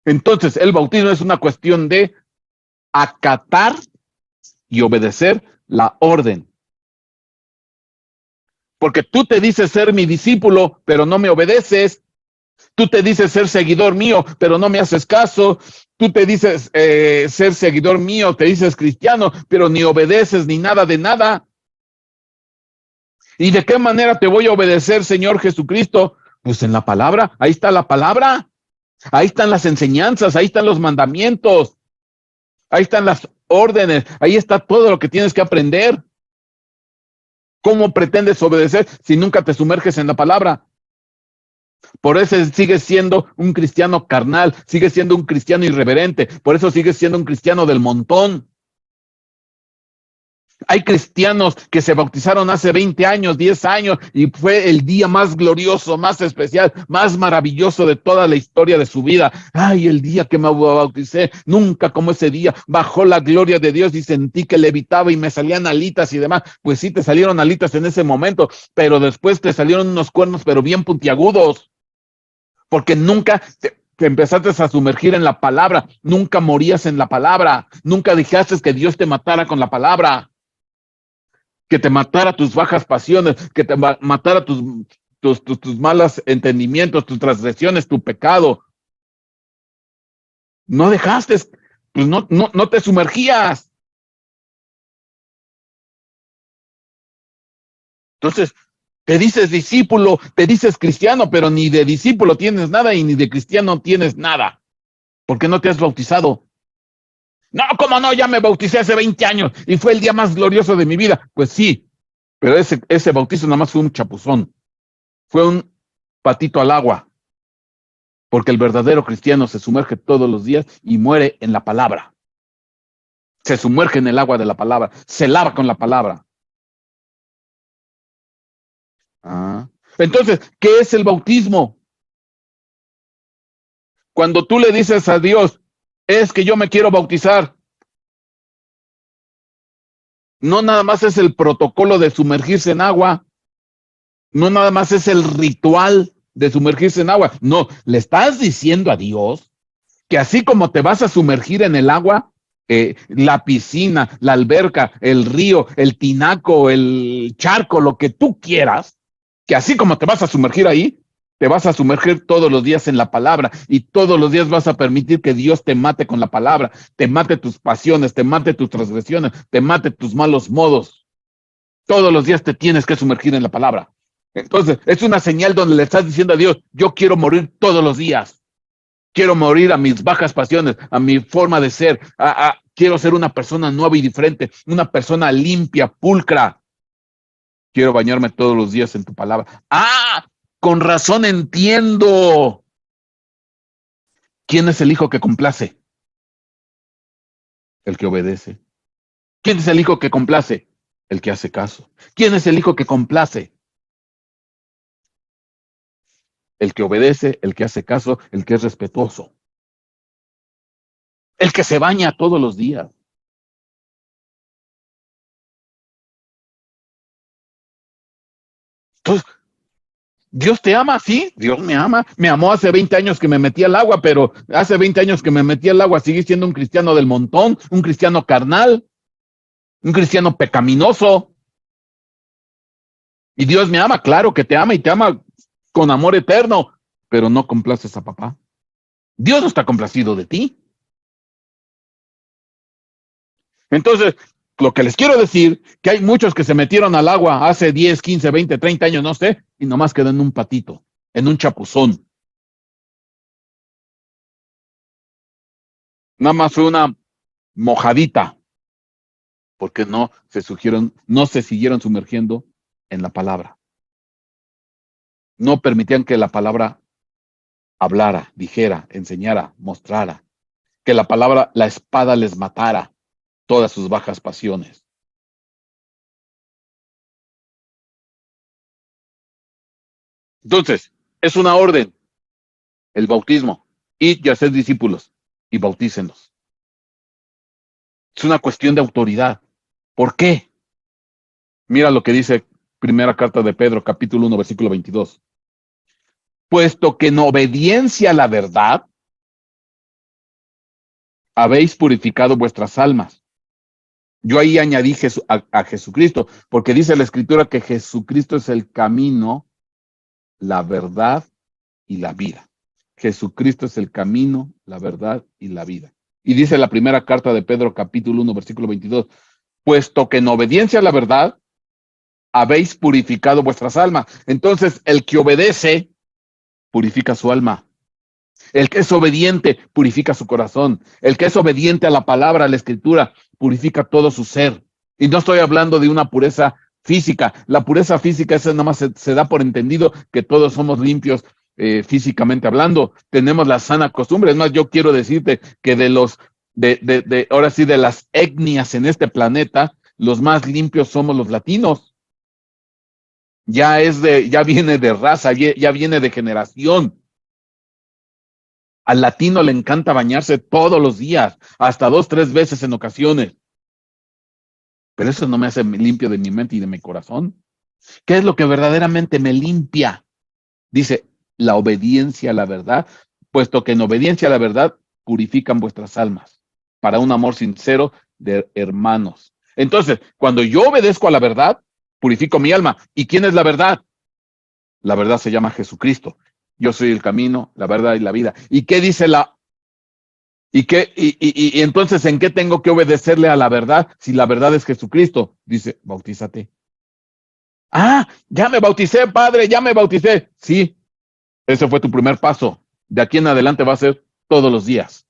Entonces, el bautismo es una cuestión de acatar y obedecer la orden. Porque tú te dices ser mi discípulo, pero no me obedeces. Tú te dices ser seguidor mío, pero no me haces caso. Tú te dices ser seguidor mío, te dices cristiano, pero ni obedeces ni nada de nada. ¿Y de qué manera te voy a obedecer, Señor Jesucristo? Pues en la palabra, ahí está la palabra, ahí están las enseñanzas, ahí están los mandamientos, ahí están las órdenes, ahí está todo lo que tienes que aprender. ¿Cómo pretendes obedecer si nunca te sumerges en la palabra? Por eso sigues siendo un cristiano carnal, sigues siendo un cristiano irreverente, por eso sigues siendo un cristiano del montón. Hay cristianos que se bautizaron hace 20 años, 10 años, y fue el día más glorioso, más especial, más maravilloso de toda la historia de su vida. Ay, el día que me bauticé, nunca como ese día, bajó la gloria de Dios y sentí que levitaba y me salían alitas y demás. Pues sí, te salieron alitas en ese momento, pero después te salieron unos cuernos, pero bien puntiagudos. Porque nunca, te empezaste a sumergir en la palabra, nunca morías en la palabra, nunca dejaste que Dios te matara con la palabra, que te matara tus bajas pasiones, que te matara tus malos entendimientos, tus transgresiones, tu pecado. No dejaste, pues no te sumergías. Entonces, te dices discípulo, te dices cristiano, pero ni de discípulo tienes nada y ni de cristiano tienes nada. ¿Por qué no te has bautizado? No, ¿cómo no? Ya me bauticé hace 20 años y fue el día más glorioso de mi vida. Pues sí, pero ese bautizo nada más fue un chapuzón. Fue un patito al agua. Porque el verdadero cristiano se sumerge todos los días y muere en la palabra. Se sumerge en el agua de la palabra. Se lava con la palabra. Entonces, ¿qué es el bautismo? Cuando tú le dices a Dios, es que yo me quiero bautizar, no nada más es el protocolo de sumergirse en agua, no nada más es el ritual de sumergirse en agua, no, le estás diciendo a Dios que así como te vas a sumergir en el agua, la piscina, la alberca, el río, el tinaco, el charco, lo que tú quieras, que así como te vas a sumergir ahí, te vas a sumergir todos los días en la palabra y todos los días vas a permitir que Dios te mate con la palabra, te mate tus pasiones, te mate tus transgresiones, te mate tus malos modos. Todos los días te tienes que sumergir en la palabra. Entonces, es una señal donde le estás diciendo a Dios, yo quiero morir todos los días. Quiero morir a mis bajas pasiones, a mi forma de ser. Quiero ser una persona nueva y diferente, una persona limpia, pulcra. Quiero bañarme todos los días en tu palabra. Con razón entiendo. ¿Quién es el hijo que complace? El que obedece. ¿Quién es el hijo que complace? El que hace caso. ¿Quién es el hijo que complace? El que obedece, el que hace caso, el que es respetuoso. El que se baña todos los días. Entonces, Dios te ama, sí, Dios me ama. Me amó hace 20 años que me metí al agua, pero hace 20 años que me metí al agua, sigue siendo un cristiano del montón, un cristiano carnal, un cristiano pecaminoso. Y Dios me ama, claro que te ama y te ama con amor eterno, pero no complaces a papá. Dios no está complacido de ti. Entonces, lo que les quiero decir, que hay muchos que se metieron al agua hace 10, 15, 20, 30 años, no sé, y nomás quedan en un patito, en un chapuzón. Nada más fue una mojadita, porque no se siguieron sumergiendo en la palabra. No permitían que la palabra hablara, dijera, enseñara, mostrara, que la palabra, la espada les matara todas sus bajas pasiones. Entonces, es una orden, el bautismo. Id y haced discípulos y bautícenlos. Es una cuestión de autoridad. ¿Por qué? Mira lo que dice primera carta de Pedro, capítulo 1, versículo 22. Puesto que en obediencia a la verdad habéis purificado vuestras almas. Yo ahí añadí a Jesucristo, porque dice la Escritura que Jesucristo es el camino, la verdad y la vida. Jesucristo es el camino, la verdad y la vida. Y dice la primera carta de Pedro, capítulo 1, versículo 22, puesto que en obediencia a la verdad habéis purificado vuestras almas. Entonces, el que obedece, purifica su alma. El que es obediente, purifica su corazón. El que es obediente a la palabra, a la escritura, purifica todo su ser. Y no estoy hablando de una pureza física. La pureza física, esa nada más se da por entendido que todos somos limpios físicamente hablando. Tenemos la sana costumbre. Es más, yo quiero decirte que ahora sí, de las etnias en este planeta, los más limpios somos los latinos. Ya viene de raza, ya viene de generación. Al latino le encanta bañarse todos los días, hasta 2, 3 veces en ocasiones. Pero eso no me hace limpio de mi mente y de mi corazón. ¿Qué es lo que verdaderamente me limpia? Dice, la obediencia a la verdad puesto que en obediencia a la verdad purifican vuestras almas para un amor sincero de hermanos. Entonces, cuando yo obedezco a la verdad, purifico mi alma. ¿Y quién es la verdad? La verdad se llama Jesucristo. Yo soy el camino, la verdad y la vida. ¿Y qué dice la... y entonces, ¿en qué tengo que obedecerle a la verdad si la verdad es Jesucristo? Dice, bautízate. Ah, ya me bauticé, padre, ya me bauticé. Sí, ese fue tu primer paso. De aquí en adelante va a ser todos los días.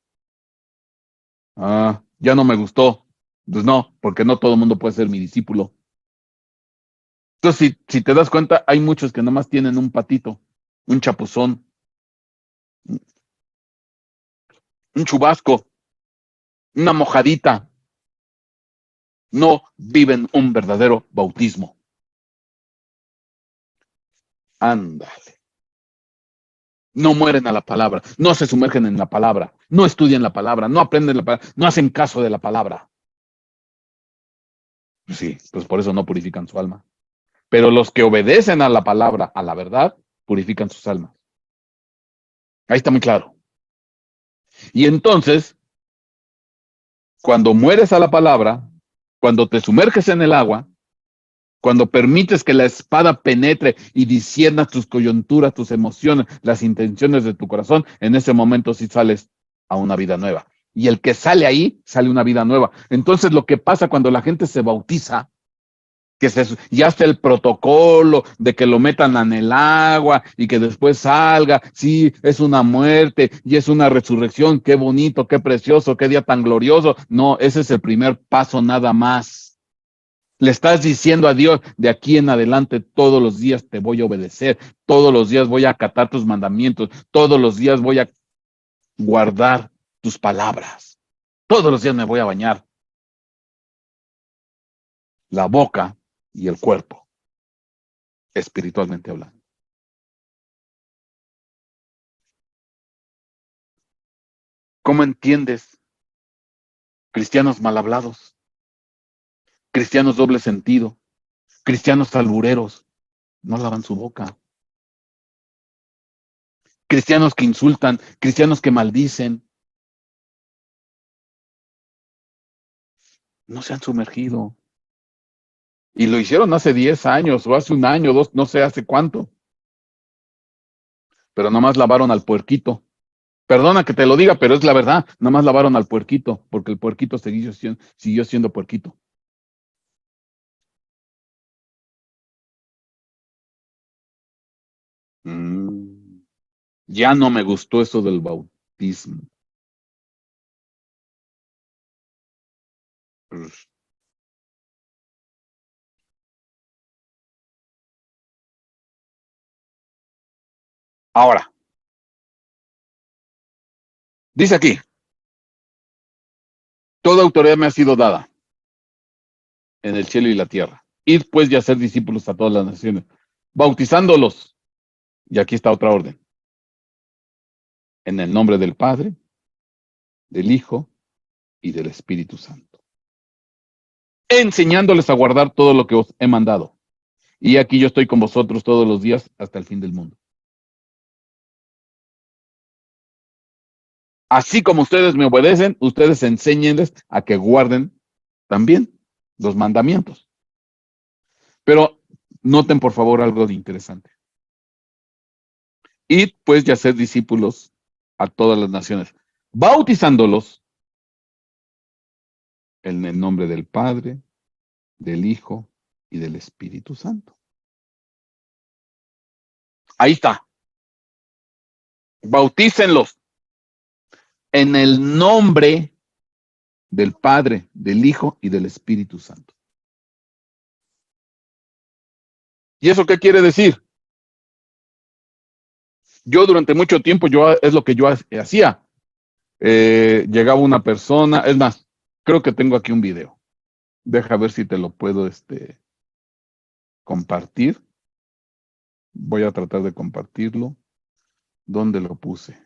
Ah, ya no me gustó. Pues no, porque no todo el mundo puede ser mi discípulo. Entonces, si te das cuenta, hay muchos que nomás tienen un patito, un chapuzón, un chubasco, una mojadita. No viven un verdadero bautismo. Ándale. No mueren a la palabra, no se sumergen en la palabra, no estudian la palabra, no aprenden la palabra, no hacen caso de la palabra. Sí, pues por eso no purifican su alma. Pero los que obedecen a la palabra, a la verdad, purifican sus almas. Ahí está muy claro. Y entonces, cuando mueres a la palabra, cuando te sumerges en el agua, cuando permites que la espada penetre y discierna tus coyunturas, tus emociones, las intenciones de tu corazón, en ese momento sí sales a una vida nueva. Y el que sale ahí, sale una vida nueva. Entonces lo que pasa cuando la gente se bautiza, ya está el protocolo de que lo metan en el agua y que después salga, sí, es una muerte y es una resurrección, qué bonito, qué precioso, qué día tan glorioso. No, ese es el primer paso nada más. Le estás diciendo a Dios, de aquí en adelante todos los días te voy a obedecer, todos los días voy a acatar tus mandamientos, todos los días voy a guardar tus palabras, todos los días me voy a bañar la boca y el cuerpo, espiritualmente hablando. ¿Cómo entiendes? Cristianos mal hablados, cristianos doble sentido, cristianos albureros, no lavan su boca, cristianos que insultan, cristianos que maldicen, no se han sumergido. Y lo hicieron hace 10 años o hace un año, dos, no sé hace cuánto, pero nomás lavaron al puerquito. Perdona que te lo diga, pero es la verdad, nomás lavaron al puerquito, porque el puerquito siguió siendo puerquito. Mm, ya no me gustó eso del bautismo. Ahora, dice aquí, toda autoridad me ha sido dada en el cielo y la tierra. Id pues y hacer discípulos a todas las naciones, bautizándolos. Y aquí está otra orden. En el nombre del Padre, del Hijo y del Espíritu Santo. Enseñándoles a guardar todo lo que os he mandado. Y aquí yo estoy con vosotros todos los días hasta el fin del mundo. Así como ustedes me obedecen, ustedes enséñenles a que guarden también los mandamientos. Pero noten por favor algo de interesante. Id pues ya ser discípulos a todas las naciones, bautizándolos en el nombre del Padre, del Hijo y del Espíritu Santo. Ahí está. Bautícenlos en el nombre del Padre, del Hijo y del Espíritu Santo. ¿Y eso qué quiere decir? Yo durante mucho tiempo, es lo que yo hacía. Llegaba una persona, es más, creo que tengo aquí un video. Deja ver si te lo puedo compartir. Voy a tratar de compartirlo. ¿Dónde lo puse?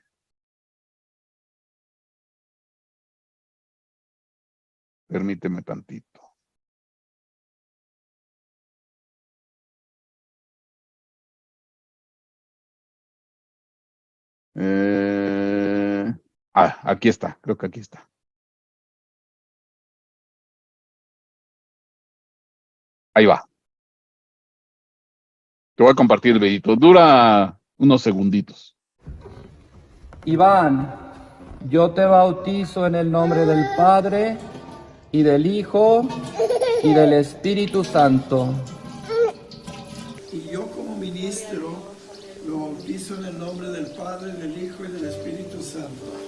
Permíteme tantito. Ah, aquí está, creo que aquí está. Ahí va. Te voy a compartir el videito. Dura unos segunditos. Iván, yo te bautizo en el nombre del Padre y del Hijo y del Espíritu Santo. Y yo como ministro lo bautizo en el nombre del Padre, del Hijo y del Espíritu Santo.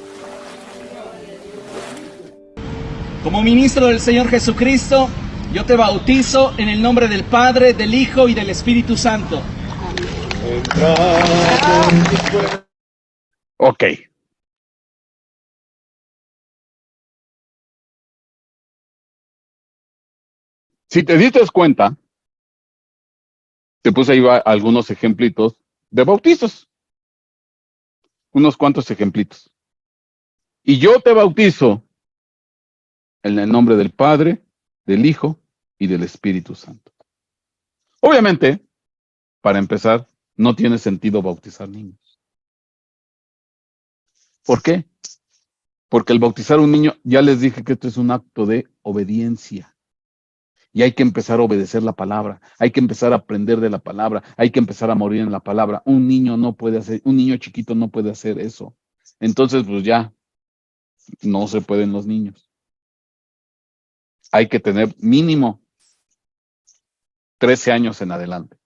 Como ministro del Señor Jesucristo, yo te bautizo en el nombre del Padre, del Hijo y del Espíritu Santo. Ok. Si te diste cuenta, te puse ahí algunos ejemplitos de bautizos. Unos cuantos ejemplitos. Y yo te bautizo en el nombre del Padre, del Hijo y del Espíritu Santo. Obviamente, para empezar, no tiene sentido bautizar niños. ¿Por qué? Porque el bautizar a un niño, ya les dije que esto es un acto de obediencia. Y hay que empezar a obedecer la palabra, hay que empezar a aprender de la palabra, hay que empezar a morir en la palabra. Un niño no puede hacer, un niño chiquito no puede hacer eso. Entonces, pues ya, no se pueden los niños. Hay que tener mínimo 13 años en adelante,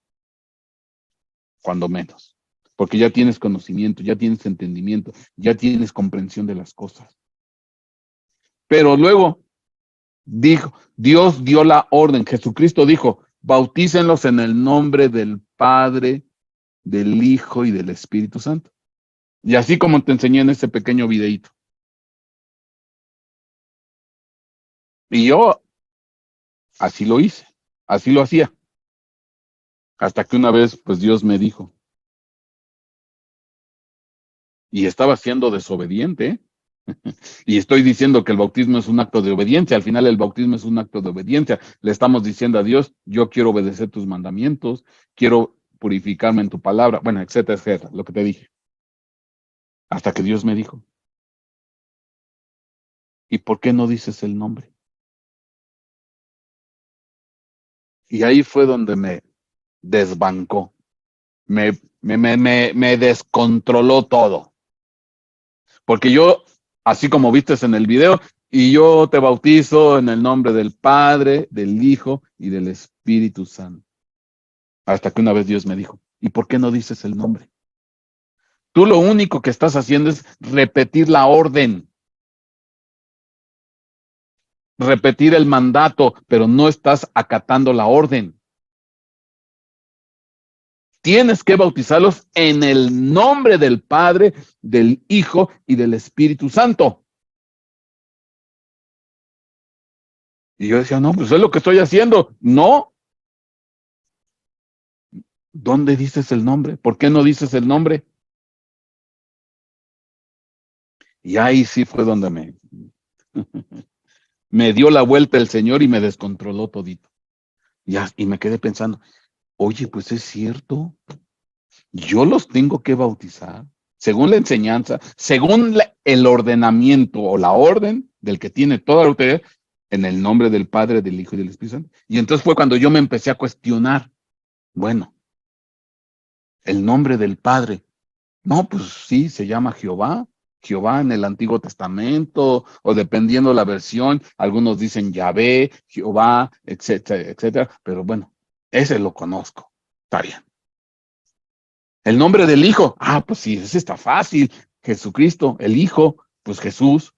cuando menos. Porque ya tienes conocimiento, ya tienes entendimiento, ya tienes comprensión de las cosas. Pero luego, dijo, Dios dio la orden, Jesucristo dijo, bautícenlos en el nombre del Padre, del Hijo y del Espíritu Santo. Y así como te enseñé en ese pequeño videíto. Y yo así lo hice, así lo hacía. Hasta que una vez, pues Dios me dijo, y estaba siendo desobediente, ¿eh? Y estoy diciendo que el bautismo es un acto de obediencia. Al final el bautismo es un acto de obediencia. Le estamos diciendo a Dios, yo quiero obedecer tus mandamientos, quiero purificarme en tu palabra, bueno, etcétera, etcétera, lo que te dije. Hasta que Dios me dijo, ¿y por qué no dices el nombre? Y ahí fue donde me desbancó, me descontroló todo. Porque yo, así como vistes en el video, y yo te bautizo en el nombre del Padre, del Hijo y del Espíritu Santo. Hasta que una vez Dios me dijo, ¿y por qué no dices el nombre? Tú lo único que estás haciendo es repetir la orden, repetir el mandato, pero no estás acatando la orden. Tienes que bautizarlos en el nombre del Padre, del Hijo y del Espíritu Santo. Y yo decía, no, pues es lo que estoy haciendo. No. ¿Dónde dices el nombre? ¿Por qué no dices el nombre? Y ahí sí fue donde me dio la vuelta el Señor y me descontroló todito. Y me quedé pensando, oye, pues es cierto, yo los tengo que bautizar según la enseñanza, según el ordenamiento o la orden del que tiene toda la autoridad, en el nombre del Padre, del Hijo y del Espíritu Santo. Y entonces fue cuando yo me empecé a cuestionar, bueno, el nombre del Padre, no, pues sí, se llama Jehová, Jehová en el Antiguo Testamento, o dependiendo la versión, algunos dicen Yahvé, Jehová, etcétera, etcétera, pero bueno, ese lo conozco, está bien. El nombre del Hijo, pues sí, ese está fácil, Jesucristo, el Hijo, pues Jesús,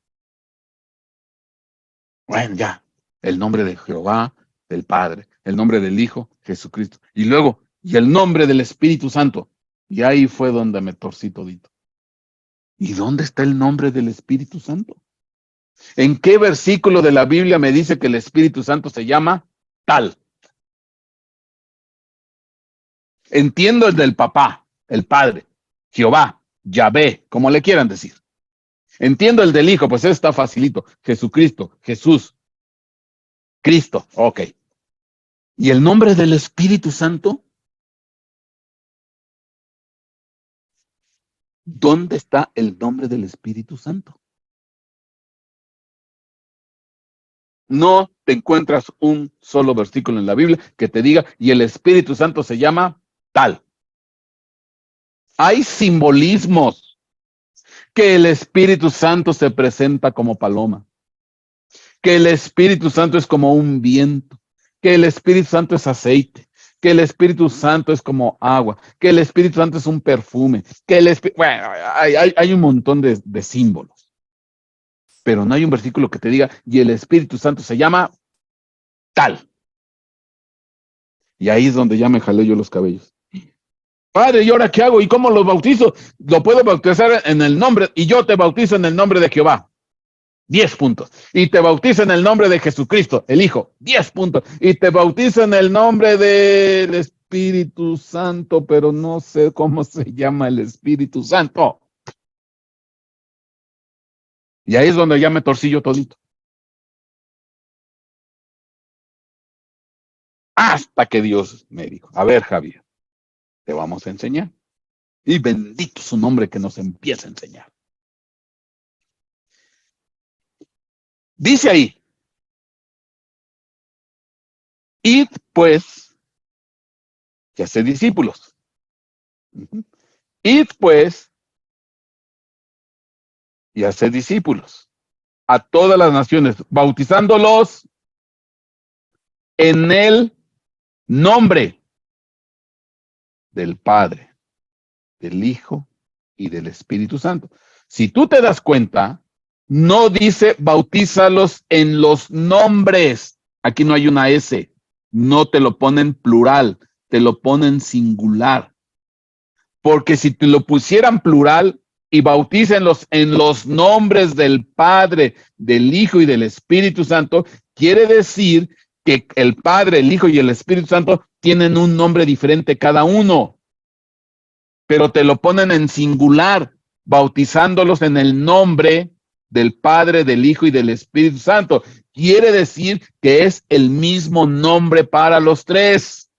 bueno, ya, el nombre de Jehová, del Padre, el nombre del Hijo, Jesucristo, y luego, y el nombre del Espíritu Santo, y ahí fue donde me torcí todito. ¿Y dónde está el nombre del Espíritu Santo? ¿En qué versículo de la Biblia me dice que el Espíritu Santo se llama tal? Entiendo el del papá, el Padre, Jehová, Yahvé, como le quieran decir. Entiendo el del Hijo, pues está facilito. Jesucristo, Jesús, Cristo, ok. ¿Y el nombre del Espíritu Santo? ¿Dónde está el nombre del Espíritu Santo? No te encuentras un solo versículo en la Biblia que te diga, y el Espíritu Santo se llama tal. Hay simbolismos, que el Espíritu Santo se presenta como paloma, que el Espíritu Santo es como un viento, que el Espíritu Santo es aceite, que el Espíritu Santo es como agua, que el Espíritu Santo es un perfume, que el Espíritu... Bueno, hay un montón de símbolos, pero no hay un versículo que te diga, y el Espíritu Santo se llama tal. Y ahí es donde ya me jalé yo los cabellos. Padre, ¿y ahora qué hago? ¿Y cómo los bautizo? Lo puedo bautizar en el nombre, y yo te bautizo en el nombre de Jehová. 10 puntos. Y te bautizo en el nombre de Jesucristo, el Hijo. 10 puntos. Y te bautizo en el nombre del Espíritu Santo, pero no sé cómo se llama el Espíritu Santo. Y ahí es donde ya me torcí yo todito. Hasta que Dios me dijo, a ver, Javier, te vamos a enseñar. Y bendito su nombre que nos empieza a enseñar. Dice ahí, id pues, y haced discípulos. Id pues, y haced discípulos a todas las naciones, bautizándolos en el nombre del Padre, del Hijo y del Espíritu Santo. Si tú te das cuenta, no dice bautízalos en los nombres. Aquí no hay una S. No te lo ponen plural, te lo ponen singular. Porque si te lo pusieran plural y bautícenlos en los nombres del Padre, del Hijo y del Espíritu Santo, quiere decir que el Padre, el Hijo y el Espíritu Santo tienen un nombre diferente cada uno, pero te lo ponen en singular, bautizándolos en el nombre del Padre, del Hijo y del Espíritu Santo. Quiere decir que es el mismo nombre para los tres.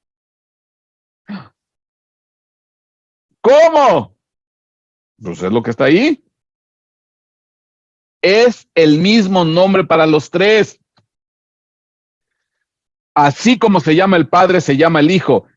¿Cómo? Pues es lo que está ahí. Es el mismo nombre para los tres. Así como se llama el Padre, se llama el Hijo.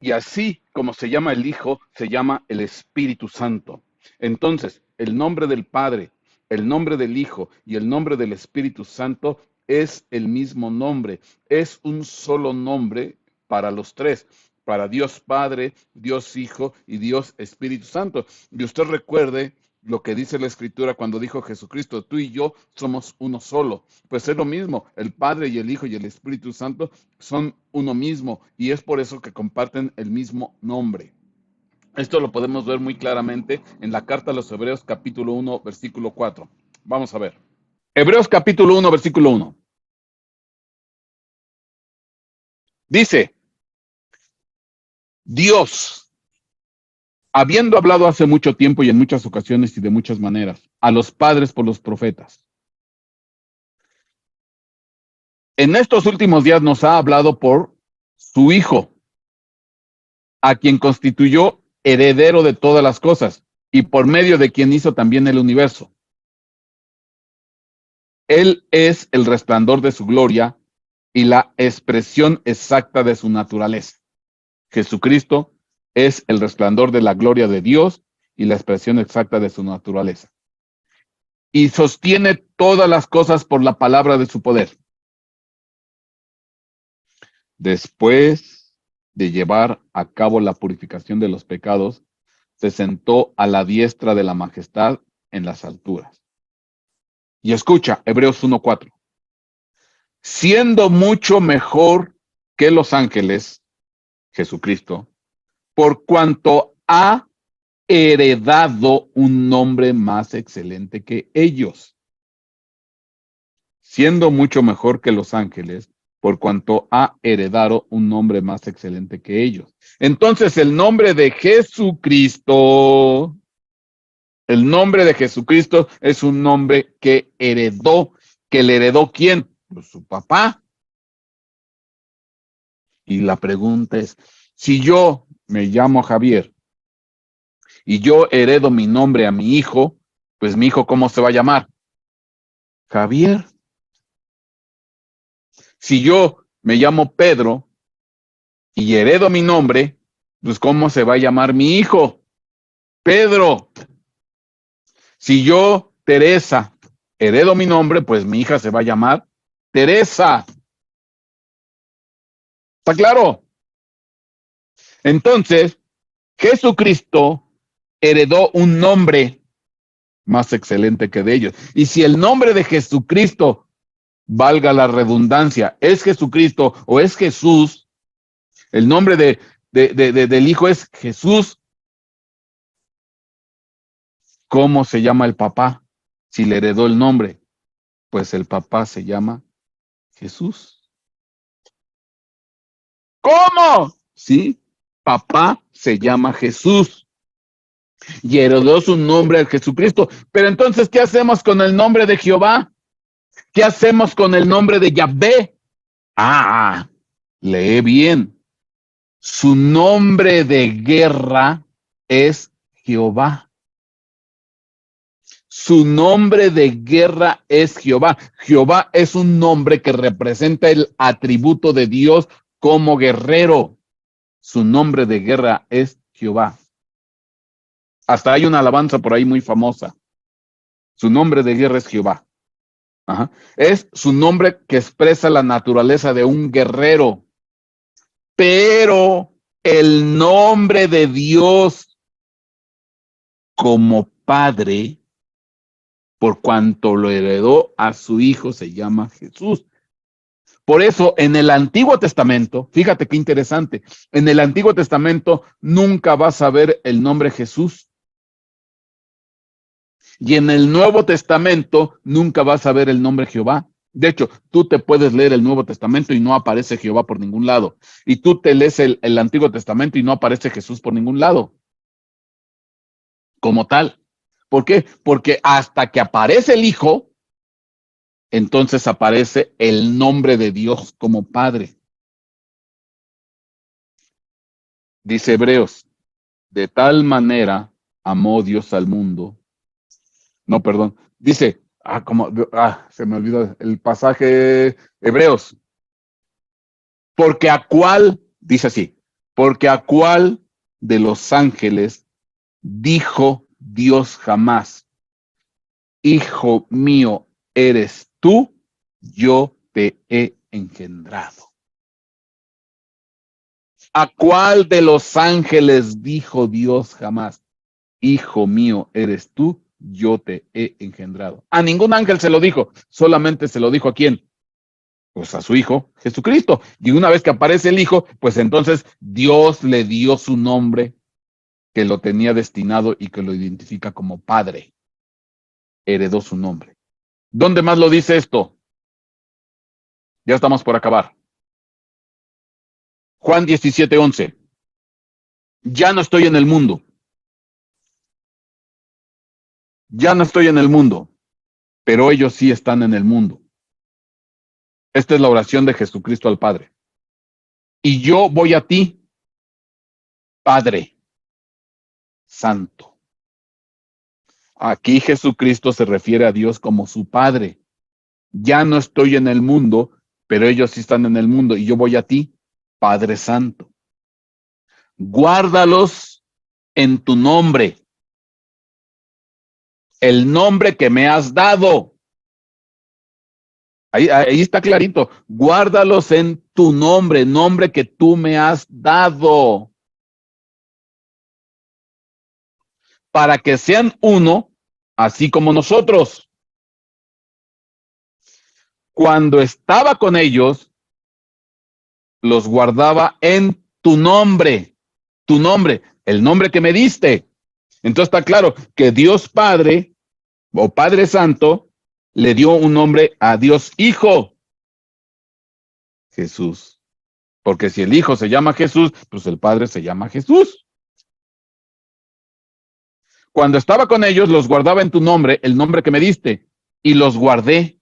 Y así como se llama el Hijo, se llama el Espíritu Santo. Entonces, el nombre del Padre, el nombre del Hijo y el nombre del Espíritu Santo es el mismo nombre. Es un solo nombre para los tres. Para Dios Padre, Dios Hijo y Dios Espíritu Santo. Y usted recuerde lo que dice la Escritura cuando dijo Jesucristo, tú y yo somos uno solo. Pues es lo mismo, el Padre y el Hijo y el Espíritu Santo son uno mismo y es por eso que comparten el mismo nombre. Esto lo podemos ver muy claramente en la carta a los Hebreos capítulo 1, versículo 4. Vamos a ver. Hebreos capítulo 1, versículo 1. Dice, Dios, habiendo hablado hace mucho tiempo y en muchas ocasiones y de muchas maneras, a los padres por los profetas, en estos últimos días nos ha hablado por su Hijo, a quien constituyó heredero de todas las cosas y por medio de quien hizo también el universo. Él es el resplandor de su gloria y la expresión exacta de su naturaleza. Jesucristo es el resplandor de la gloria de Dios y la expresión exacta de su naturaleza. Y sostiene todas las cosas por la palabra de su poder. Después de llevar a cabo la purificación de los pecados, se sentó a la diestra de la majestad en las alturas. Y escucha, Hebreos 1:4. Siendo mucho mejor que los ángeles, Jesucristo, por cuanto ha heredado un nombre más excelente que ellos. Siendo mucho mejor que los ángeles, por cuanto ha heredado un nombre más excelente que ellos. Entonces, el nombre de Jesucristo, el nombre de Jesucristo es un nombre que heredó. ¿Que le heredó quién? Pues su papá. Y la pregunta es, si yo me llamo Javier y yo heredo mi nombre a mi hijo, pues mi hijo, ¿cómo se va a llamar? Javier. Si yo me llamo Pedro y heredo mi nombre, pues ¿cómo se va a llamar mi hijo? Pedro. Si yo, Teresa, heredo mi nombre, pues mi hija se va a llamar Teresa. ¿Está claro? Entonces, Jesucristo heredó un nombre más excelente que de ellos. Y si el nombre de Jesucristo, valga la redundancia, es Jesucristo o es Jesús, el nombre del Hijo es Jesús, ¿cómo se llama el papá? Si le heredó el nombre, pues el papá se llama Jesús. ¿Cómo? Sí, papá se llama Jesús y heredó su nombre al Jesucristo. Pero entonces, ¿qué hacemos con el nombre de Jehová? ¿Qué hacemos con el nombre de Yahvé? Ah, lee bien. Su nombre de guerra es Jehová. Su nombre de guerra es Jehová. Jehová es un nombre que representa el atributo de Dios como guerrero. Su nombre de guerra es Jehová. Hasta hay una alabanza por ahí muy famosa. Su nombre de guerra es Jehová. Ajá. Es su nombre que expresa la naturaleza de un guerrero. Pero el nombre de Dios como Padre, por cuanto lo heredó a su Hijo, se llama Jesús. Por eso, en el Antiguo Testamento, fíjate qué interesante, en el Antiguo Testamento nunca vas a ver el nombre Jesús. Y en el Nuevo Testamento nunca vas a ver el nombre Jehová. De hecho, tú te puedes leer el Nuevo Testamento y no aparece Jehová por ningún lado. Y tú te lees el Antiguo Testamento y no aparece Jesús por ningún lado. Como tal. ¿Por qué? Porque hasta que aparece el Hijo, entonces aparece el nombre de Dios como Padre. Dice Hebreos, de tal manera amó Dios al mundo. No, perdón. Dice, se me olvidó el pasaje Hebreos. Porque a cuál, dice así, porque a cuál de los ángeles dijo Dios jamás, Hijo mío eres tú, yo te he engendrado. ¿A cuál de los ángeles dijo Dios jamás, Hijo mío eres tú, yo te he engendrado? A ningún ángel se lo dijo, solamente se lo dijo ¿a quién? Pues a su Hijo, Jesucristo. Y una vez que aparece el Hijo, pues entonces Dios le dio su nombre que lo tenía destinado y que lo identifica como Padre. Heredó su nombre. ¿Dónde más lo dice esto? Ya estamos por acabar. Juan 17:11. Ya no estoy en el mundo. Ya no estoy en el mundo, pero ellos sí están en el mundo. Esta es la oración de Jesucristo al Padre. Y yo voy a ti, Padre Santo. Aquí Jesucristo se refiere a Dios como su Padre. Ya no estoy en el mundo, pero ellos sí están en el mundo. Y yo voy a ti, Padre Santo. Guárdalos en tu nombre. El nombre que me has dado. Ahí está clarito. Guárdalos en tu nombre, nombre que tú me has dado. Para que sean uno, así como nosotros. Cuando estaba con ellos, los guardaba en tu nombre, el nombre que me diste. Entonces está claro que Dios Padre o Padre Santo le dio un nombre a Dios Hijo, Jesús. Porque si el Hijo se llama Jesús, pues el Padre se llama Jesús. Cuando estaba con ellos, los guardaba en tu nombre, el nombre que me diste, y los guardé.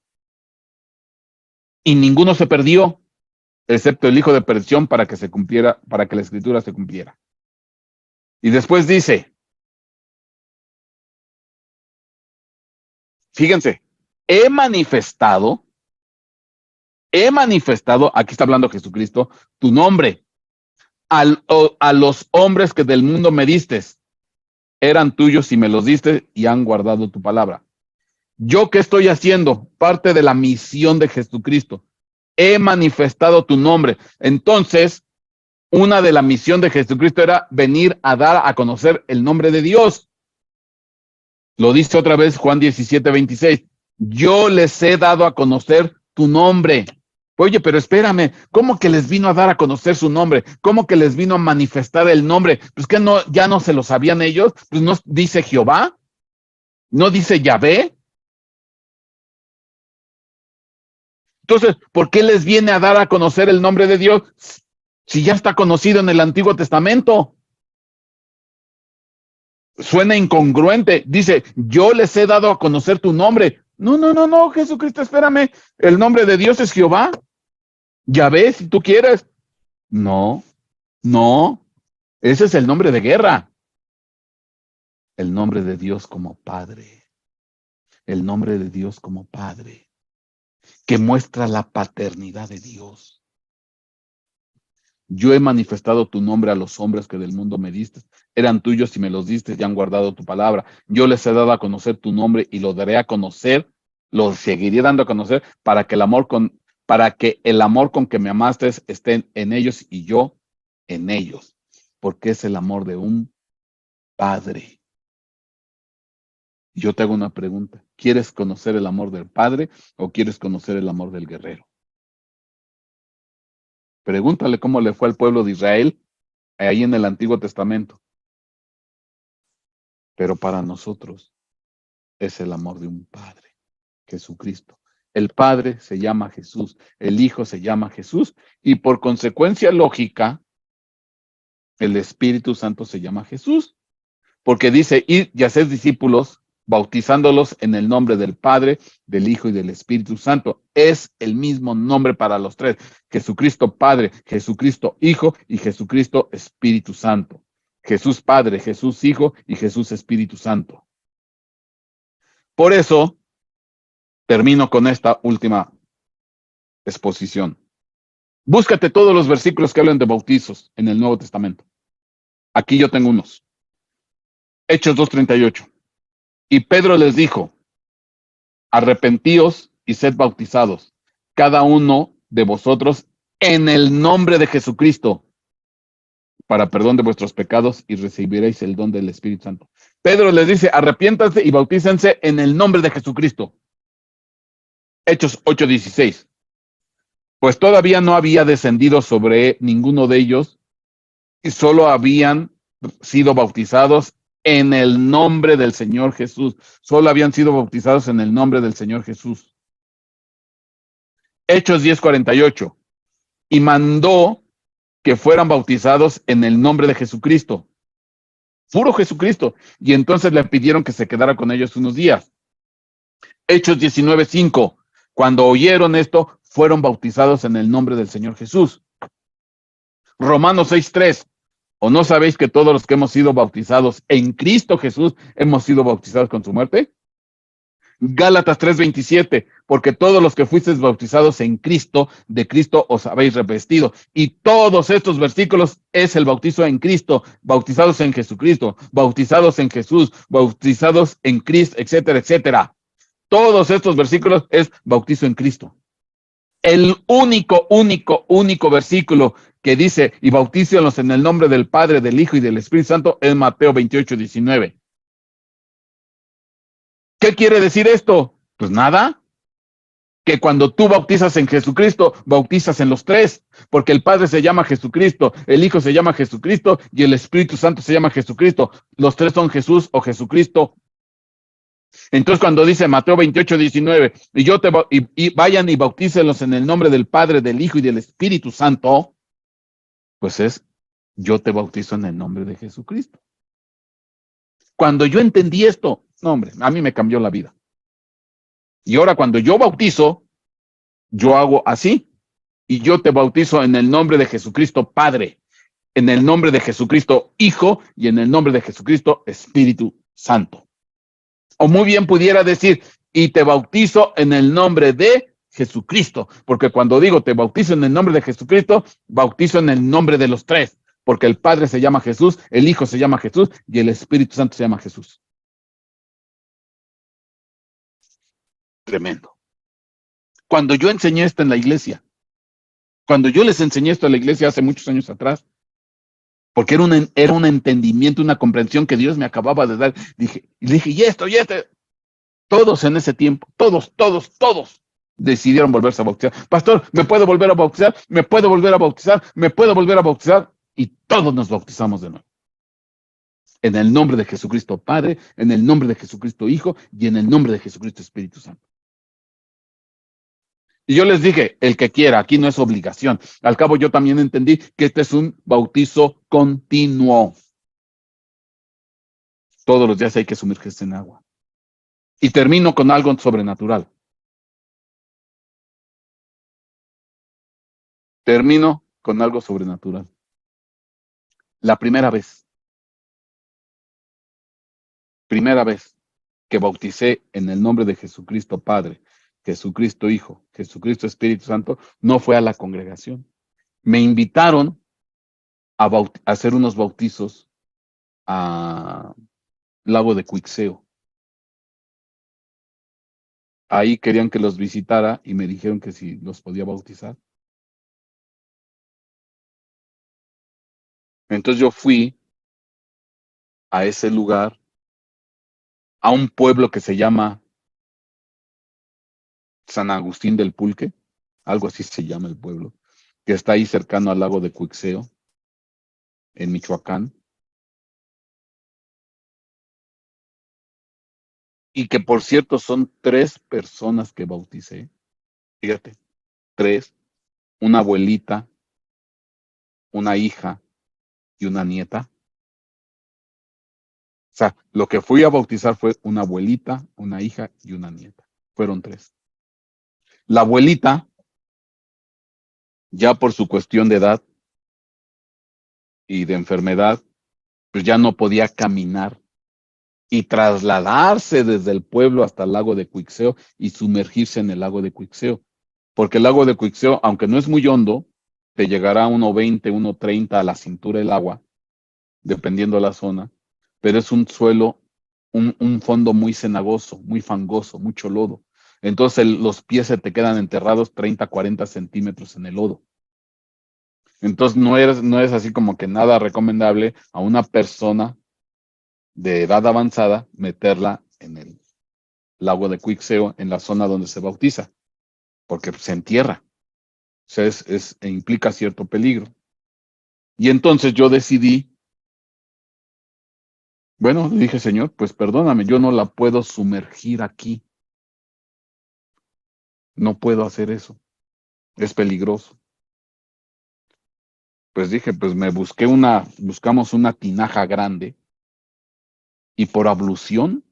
Y ninguno se perdió, excepto el hijo de perdición, para que se cumpliera, para que la escritura se cumpliera. Y después dice, fíjense, he manifestado he manifestado, aquí está hablando Jesucristo, tu nombre a los hombres que del mundo me diste. Eran tuyos y me los diste y han guardado tu palabra. ¿Yo qué estoy haciendo? Parte de la misión de Jesucristo. He manifestado tu nombre. Entonces, una de la misión de Jesucristo era venir a dar a conocer el nombre de Dios. Lo dice otra vez Juan 17:26. Yo les he dado a conocer tu nombre. Oye, pero espérame, ¿cómo que les vino a dar a conocer su nombre? ¿Cómo que les vino a manifestar el nombre? Pues que no, ya no se lo sabían ellos. Pues no dice Jehová, no dice Yahvé. Entonces, ¿por qué les viene a dar a conocer el nombre de Dios si ya está conocido en el Antiguo Testamento? Suena incongruente. Dice, yo les he dado a conocer tu nombre. No, Jesucristo, espérame. El nombre de Dios es Jehová. Yahvé, si tú quieres. No. Ese es el nombre de guerra. El nombre de Dios como Padre. El nombre de Dios como Padre, que muestra la paternidad de Dios. Yo he manifestado tu nombre a los hombres que del mundo me diste. Eran tuyos y me los diste y han guardado tu palabra. Yo les he dado a conocer tu nombre y lo daré a conocer, lo seguiré dando a conocer para que el amor con que me amaste esté en ellos y yo en ellos. Porque es el amor de un padre. Yo te hago una pregunta. ¿Quieres conocer el amor del padre o quieres conocer el amor del guerrero? Pregúntale cómo le fue al pueblo de Israel ahí en el Antiguo Testamento. Pero para nosotros es el amor de un Padre, Jesucristo. El Padre se llama Jesús, el Hijo se llama Jesús y por consecuencia lógica, el Espíritu Santo se llama Jesús. Porque dice, id y haced discípulos, bautizándolos en el nombre del Padre, del Hijo y del Espíritu Santo. Es el mismo nombre para los tres. Jesucristo Padre, Jesucristo Hijo y Jesucristo Espíritu Santo. Jesús Padre, Jesús Hijo y Jesús Espíritu Santo. Por eso, termino con esta última exposición. Búscate todos los versículos que hablan de bautizos en el Nuevo Testamento. Aquí yo tengo unos. Hechos 2:38. Y Pedro les dijo, arrepentíos y sed bautizados, cada uno de vosotros en el nombre de Jesucristo, para perdón de vuestros pecados y recibiréis el don del Espíritu Santo. Pedro les dice, arrepiéntanse y bautícense en el nombre de Jesucristo. Hechos 8:16. Pues todavía no había descendido sobre ninguno de ellos y solo habían sido bautizados en el nombre del Señor Jesús. Solo habían sido bautizados en el nombre del Señor Jesús. Hechos 10:48. Y mandó que fueran bautizados en el nombre de Jesucristo. Puro Jesucristo. Y entonces le pidieron que se quedara con ellos unos días. Hechos 19:5. Cuando oyeron esto, fueron bautizados en el nombre del Señor Jesús. Romanos 6:3. ¿O no sabéis que todos los que hemos sido bautizados en Cristo Jesús hemos sido bautizados con su muerte? Gálatas 3:27, porque todos los que fuisteis bautizados en Cristo, de Cristo os habéis revestido. Y todos estos versículos es el bautizo en Cristo, bautizados en Jesucristo, bautizados en Jesús, bautizados en Cristo, etcétera, etcétera. Todos estos versículos es bautizo en Cristo. El único versículo que dice, y bautícenlos en el nombre del Padre, del Hijo y del Espíritu Santo, es Mateo 28:19. ¿Qué quiere decir esto? Pues nada, que cuando tú bautizas en Jesucristo, bautizas en los tres, porque el Padre se llama Jesucristo, el Hijo se llama Jesucristo y el Espíritu Santo se llama Jesucristo. Los tres son Jesús o Jesucristo. Entonces cuando dice Mateo 28:19, y vayan y bautícenlos en el nombre del Padre, del Hijo y del Espíritu Santo, pues es, yo te bautizo en el nombre de Jesucristo. Cuando yo entendí esto, no hombre, a mí me cambió la vida. Y ahora cuando yo bautizo, yo hago así, y yo te bautizo en el nombre de Jesucristo Padre, en el nombre de Jesucristo Hijo y en el nombre de Jesucristo Espíritu Santo. O muy bien pudiera decir, y te bautizo en el nombre de Jesucristo, porque cuando digo te bautizo en el nombre de Jesucristo, bautizo en el nombre de los tres, porque el Padre se llama Jesús, el Hijo se llama Jesús y el Espíritu Santo se llama Jesús. Tremendo. Cuando yo enseñé esto en la iglesia, cuando yo les enseñé esto a la iglesia hace muchos años atrás, porque era un entendimiento, una comprensión que Dios me acababa de dar, dije, y esto, todos en ese tiempo, todos decidieron volverse a bautizar. Pastor, ¿me puedo volver a bautizar? ¿Me puedo volver a bautizar? ¿Me puedo volver a bautizar? Y todos nos bautizamos de nuevo. En el nombre de Jesucristo Padre, en el nombre de Jesucristo Hijo y en el nombre de Jesucristo Espíritu Santo. Y yo les dije, el que quiera, aquí no es obligación. Al cabo yo también entendí que este es un bautizo continuo. Todos los días hay que sumergirse en agua. Y termino con algo sobrenatural. Termino con algo sobrenatural. La primera vez que bauticé en el nombre de Jesucristo Padre, Jesucristo Hijo, Jesucristo Espíritu Santo, no fue a la congregación. Me invitaron a hacer unos bautizos a Lago de Cuixeo. Ahí querían que los visitara y me dijeron que si los podía bautizar. Entonces yo fui a ese lugar, a un pueblo que se llama San Agustín del Pulque, algo así se llama el pueblo, que está ahí cercano al lago de Cuixeo, en Michoacán. Y que por cierto son 3 personas que bauticé. Fíjate, 3, una abuelita, una hija y una nieta. O sea, lo que fui a bautizar fue una abuelita, una hija y una nieta. Fueron 3. La abuelita, ya por su cuestión de edad y de enfermedad, pues ya no podía caminar y trasladarse desde el pueblo hasta el lago de Cuixeo y sumergirse en el lago de Cuixeo. Porque el lago de Cuixeo, aunque no es muy hondo, te llegará a 1.20, 1.30 a la cintura el agua, dependiendo de la zona, pero es un suelo, un fondo muy cenagoso, muy fangoso, mucho lodo. Entonces los pies se te quedan enterrados 30, 40 centímetros en el lodo. Entonces no es así como que nada recomendable a una persona de edad avanzada meterla en el lago de Cuixeo, en la zona donde se bautiza, porque se entierra. O sea, implica cierto peligro. Y entonces yo decidí, bueno, dije, Señor, pues perdóname, yo no la puedo sumergir aquí. No puedo hacer eso. Es peligroso. Pues dije, pues buscamos una tinaja grande y por ablución,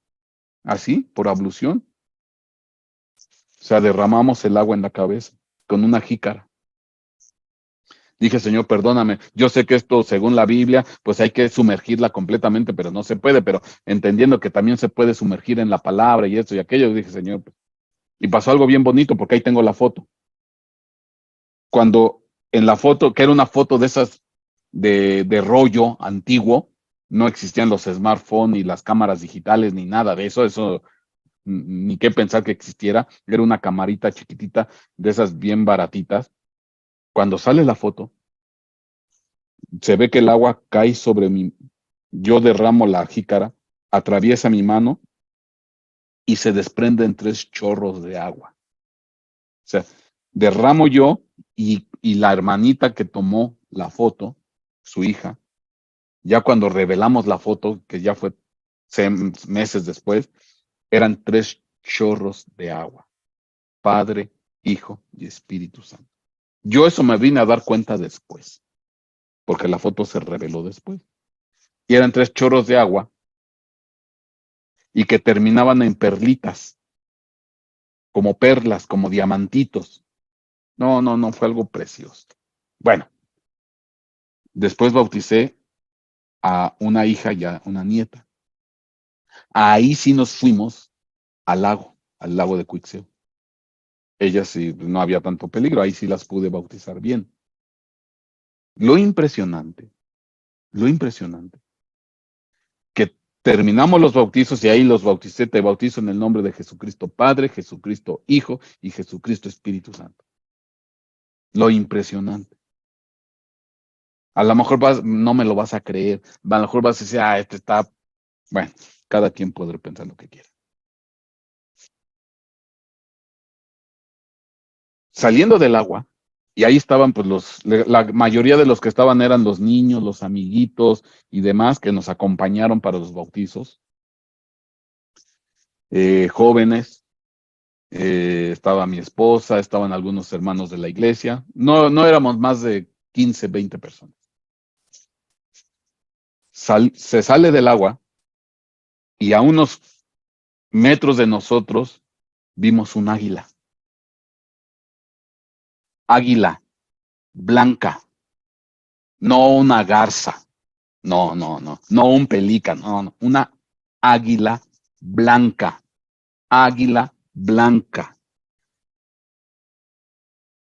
así, por ablución, o sea, derramamos el agua en la cabeza con una jícara. Dije, Señor, perdóname, yo sé que esto, según la Biblia, pues hay que sumergirla completamente, pero no se puede, pero entendiendo que también se puede sumergir en la palabra y esto y aquello, dije, Señor, y pasó algo bien bonito, porque ahí tengo la foto. Cuando en la foto, que era una foto de esas de rollo antiguo, no existían los smartphones ni las cámaras digitales ni nada de eso ni qué pensar que existiera, era una camarita chiquitita de esas bien baratitas. Cuando sale la foto, se ve que el agua cae sobre mí, yo derramo la jícara, atraviesa mi mano y se desprenden 3 chorros de agua. O sea, derramo yo y la hermanita que tomó la foto, su hija, ya cuando revelamos la foto, que ya fue meses después, eran 3 chorros de agua. Padre, Hijo y Espíritu Santo. Yo eso me vine a dar cuenta después, porque la foto se reveló después. Y eran 3 chorros de agua y que terminaban en perlitas, como perlas, como diamantitos. No, fue algo precioso. Bueno, después bauticé a una hija y a una nieta. Ahí sí nos fuimos al lago de Cuixeo. Ellas sí, no había tanto peligro, ahí sí las pude bautizar bien. Lo impresionante, que terminamos los bautizos y ahí los bauticé, te bautizo en el nombre de Jesucristo Padre, Jesucristo Hijo y Jesucristo Espíritu Santo. Lo impresionante. A lo mejor no me lo vas a creer, a lo mejor vas a decir, este está, bueno, cada quien podrá pensar lo que quiera. Saliendo del agua, y ahí estaban pues la mayoría de los que estaban eran los niños, los amiguitos y demás que nos acompañaron para los bautizos, jóvenes, estaba mi esposa, estaban algunos hermanos de la iglesia, no éramos más de 15, 20 personas. Se sale del agua y a unos metros de nosotros vimos un águila. Águila blanca, no una garza, no un pelícano, no, una águila blanca, águila blanca.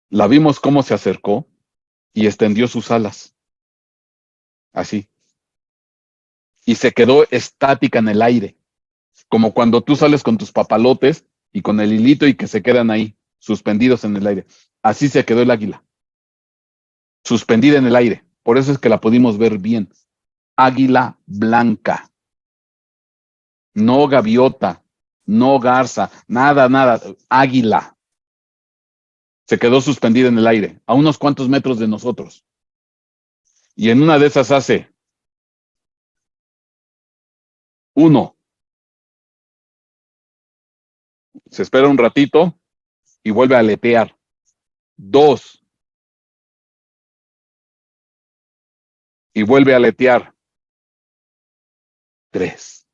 La vimos cómo se acercó y extendió sus alas, así, y se quedó estática en el aire, como cuando tú sales con tus papalotes y con el hilito y que se quedan ahí, suspendidos en el aire. Así se quedó el águila, suspendida en el aire. Por eso es que la pudimos ver bien. Águila blanca, no gaviota, no garza, nada, águila. Se quedó suspendida en el aire, a unos cuantos metros de nosotros. Y en una de esas hace 1, se espera un ratito y vuelve a aletear. 2, y vuelve a aletear. 3,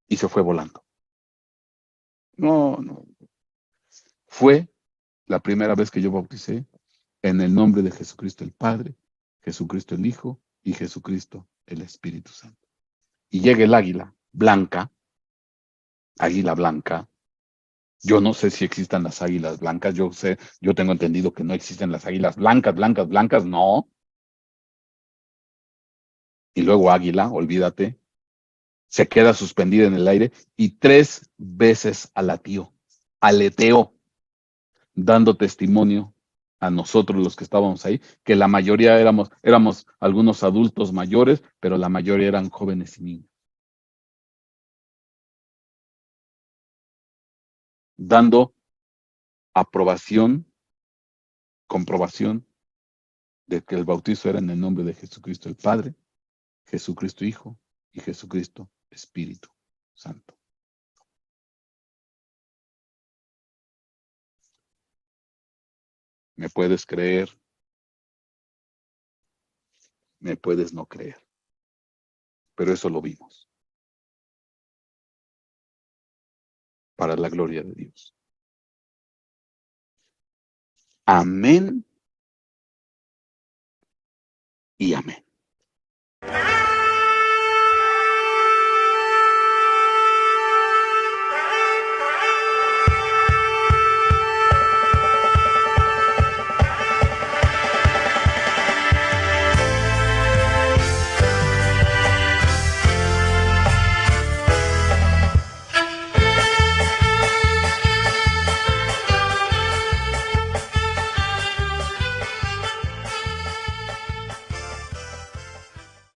y se fue volando. No. Fue la primera vez que yo bauticé en el nombre de Jesucristo el Padre, Jesucristo el Hijo y Jesucristo el Espíritu Santo. Y llega el águila blanca, águila blanca. Yo no sé si existan las águilas blancas, yo tengo entendido que no existen las águilas blancas, no. Y luego águila, olvídate, se queda suspendida en el aire y 3 veces aleteó, dando testimonio a nosotros los que estábamos ahí, que la mayoría éramos algunos adultos mayores, pero la mayoría eran jóvenes y niños. Dando comprobación de que el bautizo era en el nombre de Jesucristo el Padre, Jesucristo Hijo y Jesucristo Espíritu Santo. ¿Me puedes creer? ¿Me puedes no creer? Pero eso lo vimos. Para la gloria de Dios. Amén y amén.